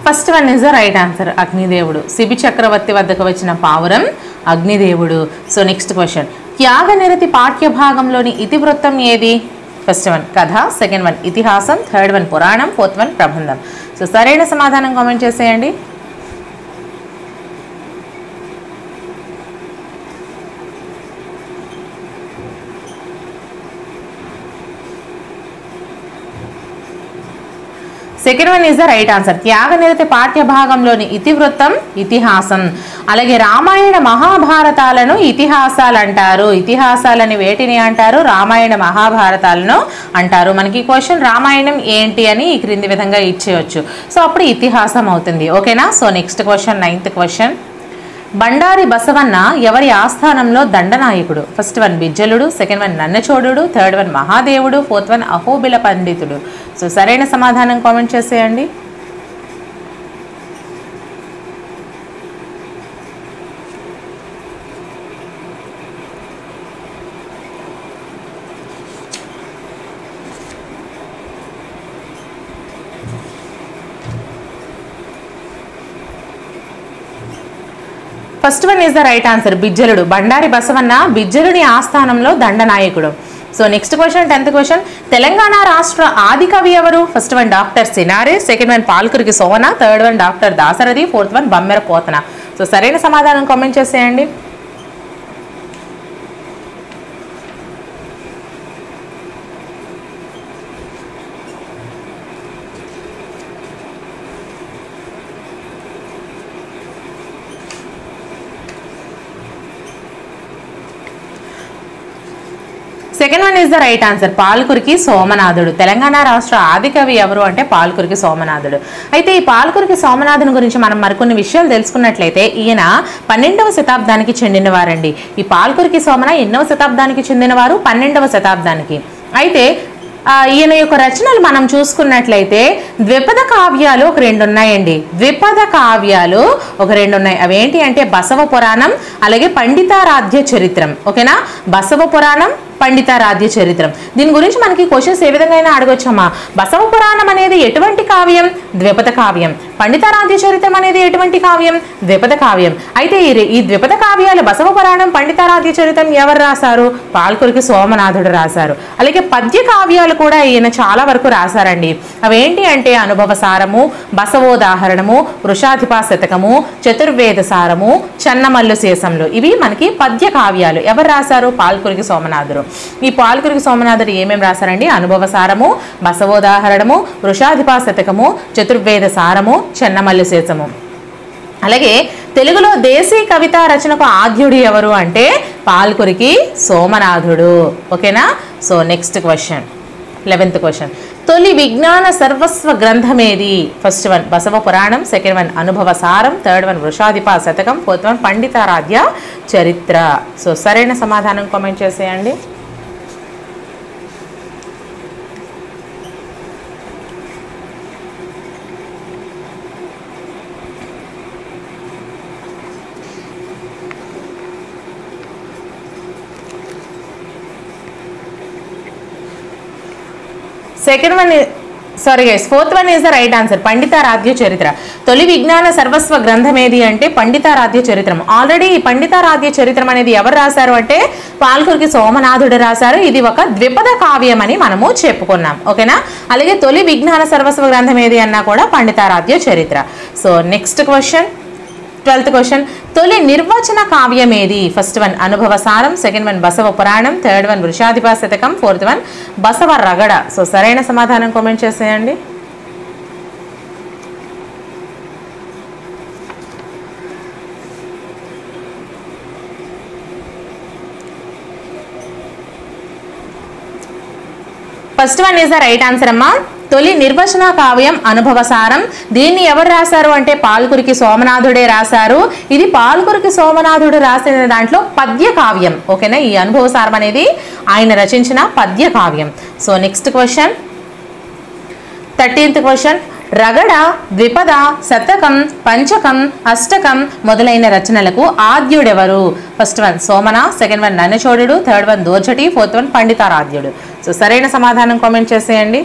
First one is the right answer, అగ్నిదేవుడు. శిబి చక్రవర్తి వద్దకు వచ్చిన పావురం అగ్నిదేవుడు. సో నెక్స్ట్ క్వశ్చన్, త్యాగనిరతి పాఠ్యభాగంలోని ఇతివృత్తం ఏది? ఫస్ట్ వన్ కథ, సెకండ్ వన్ ఇతిహాసం, థర్డ్ వన్ పురాణం, ఫోర్త్ వన్ ప్రబంధం. సో సరైన సమాధానం కామెంట్ చేసేయండి. Second one is the right answer. త్యాగనిరతి పాఠ్యభాగంలోని ఇతివృత్తం ఇతిహాసం. అలాగే రామాయణ మహాభారతాలను ఇతిహాసాలు అంటారు. ఇతిహాసాలని వేటిని అంటారు? రామాయణ మహాభారతాలను అంటారు. మనకి క్వశ్చన్ రామాయణం ఏంటి అని ఈ క్రింది విధంగా ఇచ్చేయచ్చు. సో అప్పుడు ఇతిహాసం అవుతుంది. ఓకేనా. So next question, ninth question, Bandari Basavanna ఎవరి ఆస్థానంలో దండనాయకుడు? ఫస్ట్ వన్ బిజ్జలుడు, సెకండ్ వన్ నన్నచోడుడు, థర్డ్ వన్ మహాదేవుడు, ఫోర్త్ వన్ అహోబిల పండితుడు. సో సరైన సమాధానం కామెంట్ చేసేయండి. First one is the right answer. బిజ్జలుడు. బండారి బసవన్న బిజ్జలుని ఆస్థానంలో దండనాయకుడు. So next question 10th question. Telangana రాష్ట్ర ఆది కవి ఎవరు? First one doctor Cinare, second one Palkuriki Somana, third one doctor Dasarathi, fourth one Bammera Pothana. So సరైన సమాధానం కామెంట్ చేసేయండి. Second one is the right answer. Palkuriki సోమనాథుడు. తెలంగాణ రాష్ట్ర ఆది కవి ఎవరు అంటే పాల్కురికి సోమనాథుడు. అయితే ఈ పాల్కురికి సోమనాథుని గురించి మనం మరికొన్ని విషయాలు తెలుసుకున్నట్లయితే ఈయన 12వ శతాబ్దానికి చెందినవారండి. ఈ పాల్కురికి సోమన ఎన్నవ శతాబ్దానికి చెందినవారు? 12వ శతాబ్దానికి. అయితే ఈయన యొక్క రచనలు మనం చూసుకున్నట్లయితే ద్విపద కావ్యాలు ఒక 2 ఉన్నాయండి. ద్విపద కావ్యాలు ఒక 2 ఉన్నాయి. అవి ఏంటి అంటే బసవ పురాణం అలాగే పండితారాధ్య చరిత్రం. ఓకేనా? బసవ పురాణం, పండితారాధ్య చరిత్రం. దీని గురించి మనకి క్వశ్చన్స్ ఏ విధంగా అయినా అడగొచ్చమ్మా. బసవ పురాణం అనేది ఎటువంటి కావ్యం? ద్విపద కావ్యం. పండితారాధ్య చరిత్రం అనేది ఎటువంటి కావ్యం? ద్విపద కావ్యం. అయితే ఈ ద్విపద కావ్యాలు బసవ పురాణం, పండితారాధ్య చరిత్రం ఎవరు రాశారు? పాల్కురికి సోమనాథుడు రాశారు. అలాగే పద్య కావ్యాలు కూడా ఈయన చాలా వరకు రాశారండి. అవేంటి అంటే అనుభవ సారము, బసవోదాహరణము, వృషాధిపా శతకము, చతుర్వేద సారము, చెన్నమల్లు శేషంలు. ఇవి మనకి పద్య కావ్యాలు. ఎవరు రాశారు? పాల్కురికి సోమనాథుడు. ఈ పాల్కురికి సోమనాథుడు ఏమేమి రాశారండి? అనుభవ సారము, బసవోదాహరణము, వృషాధిపా శతకము, చతుర్వేద సారము, చెన్నమల్లు శేషము. అలాగే తెలుగులో దేశీ కవితా రచనకు ఆద్యుడు ఎవరు అంటే పాల్కురికి సోమనాథుడు. ఓకేనా? So next question 11th question. తొలి విజ్ఞాన సర్వస్వ గ్రంథమేది? ఫస్ట్ వన్ బసవ పురాణం, సెకండ్ వన్ అనుభవ సారం, థర్డ్ వన్ వృషాధిపా శతకం, ఫోర్త్ వన్ పండితారాధ్య చరిత్ర. సో సరైన సమాధానం కామెంట్ చేసేయండి. Second one sorry guys, fourth one is the right answer. Panditaradhya చరిత్ర. తొలి విజ్ఞాన సర్వస్వ గ్రంథం ఏది అంటే పండితారాధ్య చరిత్రం. ఆల్రెడీ ఈ పండితారాధ్య చరిత్రం అనేది ఎవరు రాశారు అంటే పాల్కురికి సోమనాథుడు రాశారు. ఇది ఒక ద్విపద కావ్యం అని మనము చెప్పుకున్నాం. ఓకేనా? అలాగే తొలి విజ్ఞాన సర్వస్వ గ్రంథం ఏది అన్నా కూడా పండితారాధ్య చరిత్ర. So next question 12th question. తొలి నిర్వచన కావ్యం ఏది? ఫస్ట్ వన్ అనుభవ సారం, సెకండ్ వన్ బసవ పురాణం, థర్డ్ వన్ వృషాధిపా శతకం, ఫోర్త్ వన్ బసవ రగడ. సో సరైన సమాధానం కామెంట్ చేసేయండి. First one is the right answer అమ్మా. తొలి నిర్వచన కావ్యం అనుభవ సారం. దీన్ని ఎవరు రాశారు అంటే పాల్కురికి సోమనాథుడే రాశారు. ఇది పాల్కురికి సోమనాథుడు రాసిన దాంట్లో పద్య కావ్యం. ఓకేనా? ఈ అనుభవ సారం అనేది ఆయన రచించిన పద్య కావ్యం. So next question 13th question. రగడ, ద్విపద, శతకం, పంచకం, అష్టకం మొదలైన రచనలకు ఆద్యుడెవరు? First one Somana, second one నన్నచోడుడు, third one Dhurjati, fourth one పండితారాధ్యుడు. సో సరైన సమాధానం కామెంట్ చేసేయండి.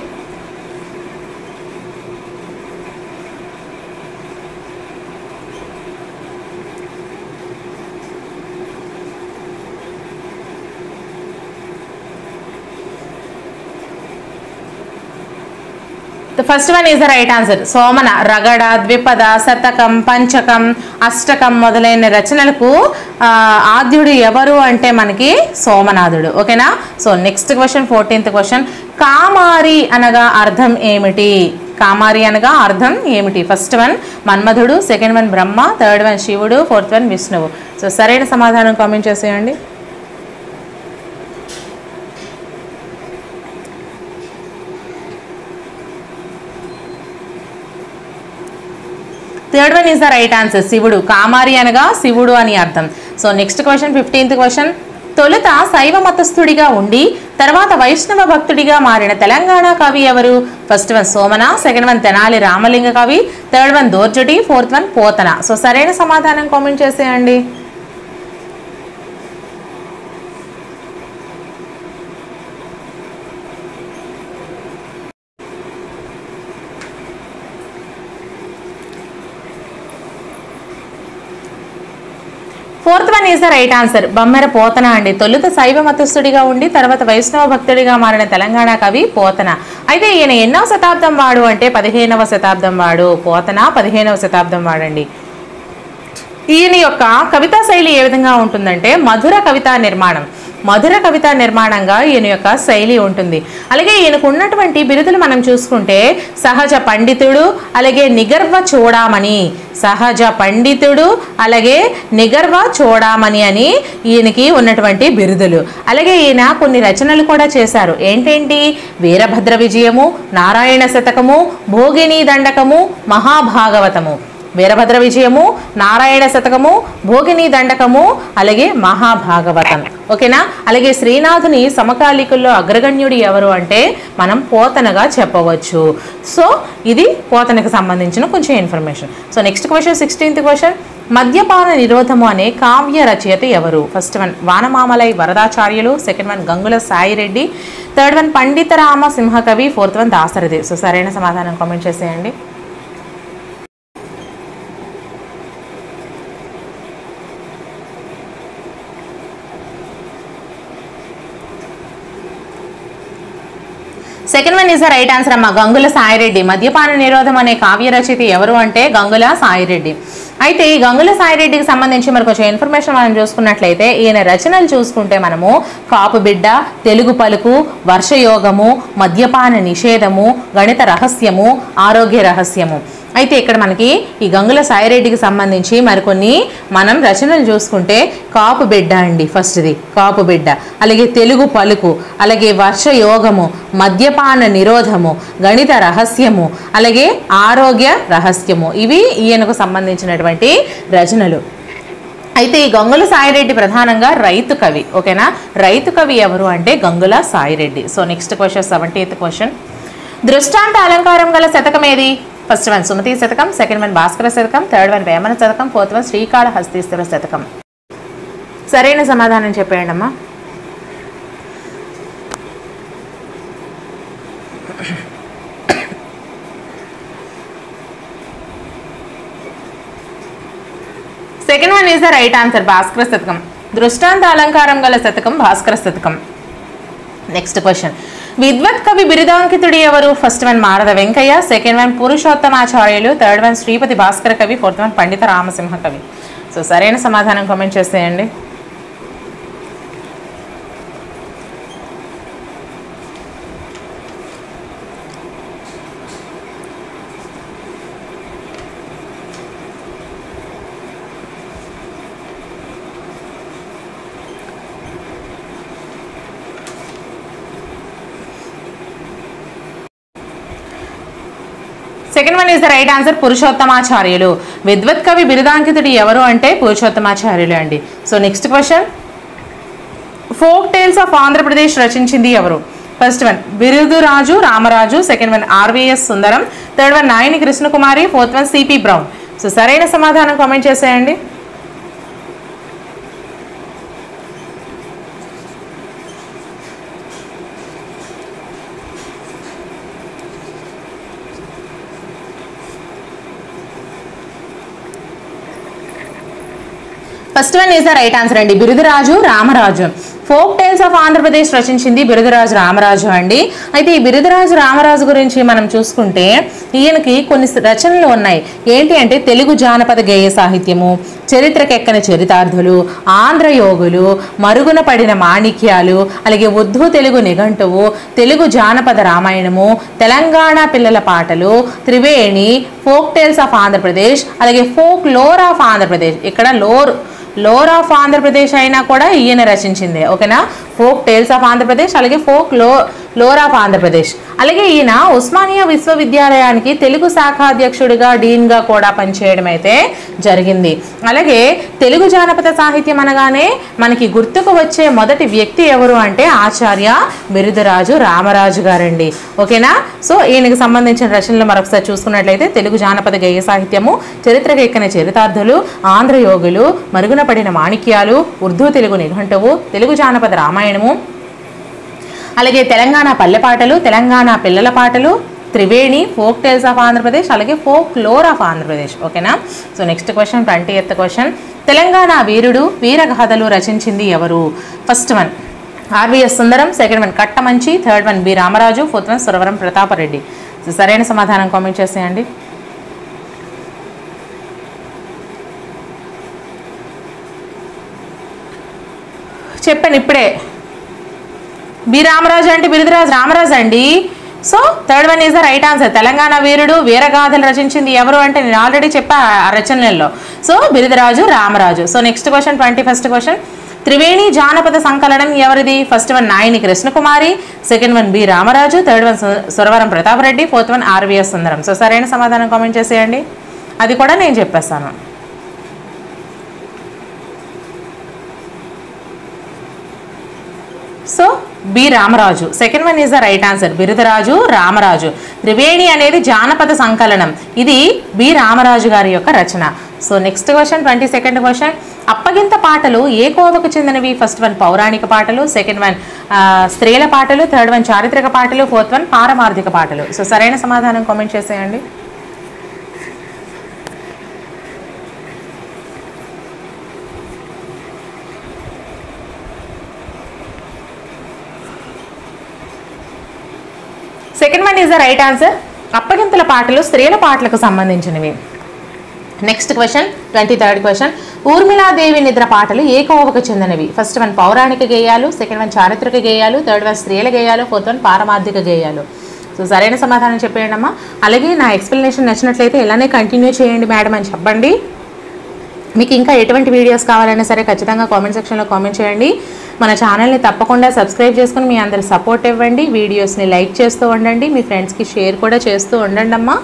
The first one is the right answer. Somana. రగడ, ద్విపద, శతకం, పంచకం, అష్టకం మొదలైన రచనలకు ఆద్యుడు ఎవరు అంటే మనకి సోమనాథుడు. ఓకేనా? So next question 14th question. కామారి అనగా అర్థం ఏమిటి? కామారి అనగా అర్థం ఏమిటి? ఫస్ట్ వన్ మన్మధుడు, second one Brahma, third one శివుడు, ఫోర్త్ వన్ విష్ణువు. సో సరైన సమాధానం కామెంట్ చేసేయండి. Third one is the right answer. శివుడు. కామారి అనగా శివుడు అని అర్థం. So next question 15th question. తొలుత శైవ మతస్థుడిగా ఉండి తర్వాత వైష్ణవ భక్తుడిగా మారిన తెలంగాణ కవి ఎవరు? First one Somana, second one Tenali Ramalinga కవి, third one Dhurjati, fourth one Pothana. So సరైన సమాధానం కామెంట్ చేసేయండి. Fourth one is the right answer, Bammera Pothana అండి. తొలుత శైవ మతస్థుడిగా ఉండి తర్వాత వైష్ణవ భక్తుడిగా మారిన తెలంగాణ కవి పోతన. అయితే ఈయన ఎన్నవ శతాబ్దం వాడు అంటే 15వ శతాబ్దం వాడు. పోతన 15వ శతాబ్దం వాడండి. ఈయన యొక్క కవితా శైలి ఏ విధంగా ఉంటుందంటే మధుర కవితా నిర్మాణం, మధుర కవితా నిర్మాణంగా ఈయన యొక్క శైలి ఉంటుంది. అలాగే ఈయనకు ఉన్నటువంటి బిరుదులు మనం చూసుకుంటే సహజ పండితుడు, అలాగే నిగర్వ చూడామణి, సహజ పండితుడు అలాగే నిగర్వ చూడామణి అని ఈయనకి ఉన్నటువంటి బిరుదులు. అలాగే ఈయన కొన్ని రచనలు కూడా చేశారు. ఏంటేంటి? వీరభద్ర విజయము, నారాయణ శతకము, భోగిని దండకము, మహాభాగవతము. వీరభద్ర విజయము, నారాయణ శతకము, భోగిని దండకము, అలాగే మహాభాగవతం. ఓకేనా? అలాగే శ్రీనాథుని సమకాలికుల్లో అగ్రగణ్యుడు ఎవరు అంటే మనం పోతనగా చెప్పవచ్చు. సో ఇది పోతనకు సంబంధించిన కొంచెం information. So next question, 16th question, మద్యపాన నిరోధము అనే కావ్య రచయిత ఎవరు? First one Vanamamalai Varadacharyulu, second one Gangula Saireddy, third one Pandita Rama Simhakavi, fourth one Dasarathi. So సరైన సమాధానం కామెంట్ చేసేయండి. Second one is the right answer అమ్మ, గంగుల సాయిరెడ్డి. మద్యపాన నిరోధం అనే కావ్య రచయిత ఎవరు అంటే గంగుల సాయిరెడ్డి. అయితే ఈ గంగుల సాయిరెడ్డికి సంబంధించి మరి కొంచెం ఇన్ఫర్మేషన్ మనం చూసుకున్నట్లయితే ఈయన రచనలు చూసుకుంటే మనము కాపు బిడ్డ, తెలుగు పలుకు, వర్షయోగము, మద్యపాన నిషేధము, గణిత రహస్యము, ఆరోగ్య రహస్యము. అయితే ఇక్కడ మనకి ఈ గంగుల సాయిరెడ్డికి సంబంధించి మరికొన్ని మనం రచనలు చూసుకుంటే కాపు బిడ్డ అండి, ఫస్ట్ది కాపు బిడ్డ, అలాగే తెలుగు పలుకు, అలాగే వర్షయోగము, మద్యపాన నిరోధము, గణిత రహస్యము, అలాగే ఆరోగ్య రహస్యము. ఇవి ఈయనకు సంబంధించినటువంటి రచనలు. అయితే ఈ గంగుల సాయిరెడ్డి ప్రధానంగా రైతు కవి. ఓకేనా? రైతు కవి ఎవరు అంటే Gangula Saireddy. So next question, 17th question, దృష్టాంత అలంకారం గల శతకం ఏది? ఫస్ట్ వన్ సుమతి శతకం, సెకండ్ వన్ భాస్కర శతకం, థర్డ్ వన్ వేమన శతకం, ఫోర్త్ వన్ శ్రీకాళహస్తీశ్వర శతకం. సరైన సమాధానం చెప్పేయండి అమ్మా. Second one is the right answer, Bhaskara శతకం. దృష్టాంత అలంకారం గల శతకం భాస్కర శతకం. నెక్స్ట్ క్వశ్చన్, విద్వత్ కవి బిరుదాంకితుడు ఎవరు? First one Marada Venkayya, second one Purushottamacharyulu, third one Sripati Bhaskara Kavi, fourth one పండిత రామసింహ కవి. సో సరైన సమాధానం కామెంట్ చేసేయండి. Second one is the right answer, Purushottamacharyulu. విద్వత్ కవి బిరుదాంకితుడు ఎవరు అంటే పురుషోత్తమాచార్యులు అండి. So next question, folk tales of Andhra Pradesh రచించింది ఎవరు? First one Birudaraju Ramaraju, second one RVS Sundaram, third one Nayani Krishnakumari, fourth one CP Brown. So సరైన సమాధానం కామెంట్ చేసేయండి. First one is the right answer అండి, Birudaraju Ramaraju. Folk tales of Andhra Pradesh రచించింది బిరుదురాజు రామరాజు అండి. అయితే ఈ బిరుదురాజు రామరాజు గురించి మనం చూసుకుంటే ఈయనకి కొన్ని రచనలు ఉన్నాయి. ఏంటి అంటే తెలుగు జానపద గేయ సాహిత్యము, చరిత్రకెక్కని చరితార్థులు, ఆంధ్రయోగులు, మరుగున పడిన మాణిక్యాలు, అలాగే ఉర్దూ తెలుగు నిఘంటువు, తెలుగు జానపద రామాయణము, తెలంగాణ పిల్లల పాటలు, Triveni, folk tales of Andhra Pradesh, అలాగే ఫోక్ లోర్ ఆఫ్ ఆంధ్రప్రదేశ్. ఇక్కడ లోర్ ఆఫ్ ఆంధ్రప్రదేశ్ అయినా కూడా ఈయన రచించింది. ఓకేనా? ఫోక్ టేల్స్ ఆఫ్ ఆంధ్రప్రదేశ్, అలాగే ఫోక్ లోర్ ఆఫ్ ఆంధ్రప్రదేశ్. అలాగే ఈయన ఉస్మానియా విశ్వవిద్యాలయానికి తెలుగు శాఖాధ్యక్షుడిగా, డీన్గా కూడా పనిచేయడం అయితే జరిగింది. అలాగే తెలుగు జానపద సాహిత్యం అనగానే మనకి గుర్తుకు వచ్చే మొదటి వ్యక్తి ఎవరు అంటే ఆచార్య బిరుదురాజు రామరాజు గారండి. ఓకేనా? సో ఈయనకి సంబంధించిన రచనలు మరొకసారి చూసుకున్నట్లయితే తెలుగు జానపద గేయ సాహిత్యము, చరిత్రకెక్కని చరితార్థులు, ఆంధ్రయోగులు, మరుగున పడిన మాణిక్యాలు, ఉర్దూ తెలుగు నిఘంటువు, తెలుగు జానపద రామాయణము, అలాగే తెలంగాణ పల్లె పాటలు, తెలంగాణ పిల్లల పాటలు, Triveni folk tales of Andhra Pradesh, అలాగే ఫోక్ లోర్ ఆఫ్ ఆంధ్రప్రదేశ్. ఓకేనా. So next question 20th question. Telangana వీరుడు వీరగాథలు రచించింది ఎవరు? First one RVS Sundaram, second one Kattamanchi, third one B Ramaraju, fourth one Suravaram Pratapareddy. So సరైన సమాధానం కామెంట్ చేసేయండి. చెప్పండి ఇప్పుడే. బి రామరాజు అంటే బిరుదురాజు రామరాజు అండి. So third one is the right answer. Telangana వీరుడు వీరగాథలు రచించింది ఎవరు అంటే నేను ఆల్రెడీ చెప్పా ఆ రచనల్లో. So Birudaraju Ramaraju. So next question 21st question. Triveni జానపద సంకలనం ఎవరిది? First one Nayani Krishnakumari, second one B Ramaraju, third one Suravaram Pratapareddy, fourth one RVS Sundaram. So సరైన సమాధానం కామెంట్ చేసేయండి. అది కూడా నేను చెప్పేస్తాను. So B Ramaraju, second one is the right answer. Birudaraju Ramaraju. Triveni అనేది జానపద సంకలనం, ఇది బి రామరాజు గారి యొక్క రచన. So next question 22nd question. అప్పగింత పాటలు ఏ కోవకు చెందినవి? ఫస్ట్ వన్ పౌరాణిక పాటలు, సెకండ్ వన్ స్త్రీల పాటలు, థర్డ్ వన్ చారిత్రక పాటలు, ఫోర్త్ వన్ పారమార్థిక పాటలు. సో సరైన సమాధానం కామెంట్ చేసేయండి. Second one is the right answer. అప్పగింతల పాటలు స్త్రీల పాటలకు సంబంధించినవి. Next question 23rd question. Urmila Devi నిద్ర పాటలు ఏ కోవకు చెందినవి? ఫస్ట్ వన్ పౌరాణిక గేయాలు, సెకండ్ వన్ చారిత్రక గేయాలు, థర్డ్ వన్ స్త్రీల గేయాలు, ఫోర్త్ వన్ పారమార్థిక గేయాలు. సో సరైన సమాధానం చెప్పేయండి అమ్మా. అలాగే నా ఎక్స్ప్లెనేషన్ నచ్చినట్లయితే ఇలానే కంటిన్యూ చేయండి మేడం అని చెప్పండి. మీకు ఇంకా ఎటువంటి వీడియోస్ కావాలన్నా సరే ఖచ్చితంగా కామెంట్ సెక్షన్లో కామెంట్ చేయండి. మన ఛానల్ని తప్పకుండా సబ్స్క్రైబ్ చేసుకుని మీ అందరి సపోర్ట్ ఇవ్వండి. వీడియోస్ని లైక్ చేస్తూ ఉండండి, మీ ఫ్రెండ్స్కి షేర్ కూడా చేస్తూ ఉండండి అమ్మా.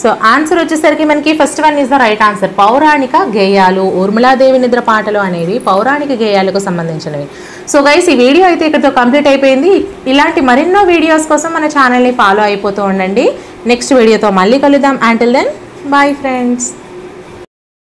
సో ఆన్సర్ వచ్చేసరికి మనకి first one is the right answer. పౌరాణిక గేయాలు, ఊర్మిళాదేవి నిద్ర పాటలు అనేవి పౌరాణిక గేయాలకు సంబంధించినవి. సో గైస్ ఈ వీడియో అయితే ఇక్కడితో కంప్లీట్ అయిపోయింది. ఇలాంటి మరెన్నో వీడియోస్ కోసం మన ఛానల్ని ఫాలో అయిపోతూ ఉండండి. నెక్స్ట్ వీడియోతో మళ్ళీ కలుద్దాం. Until then bye friends.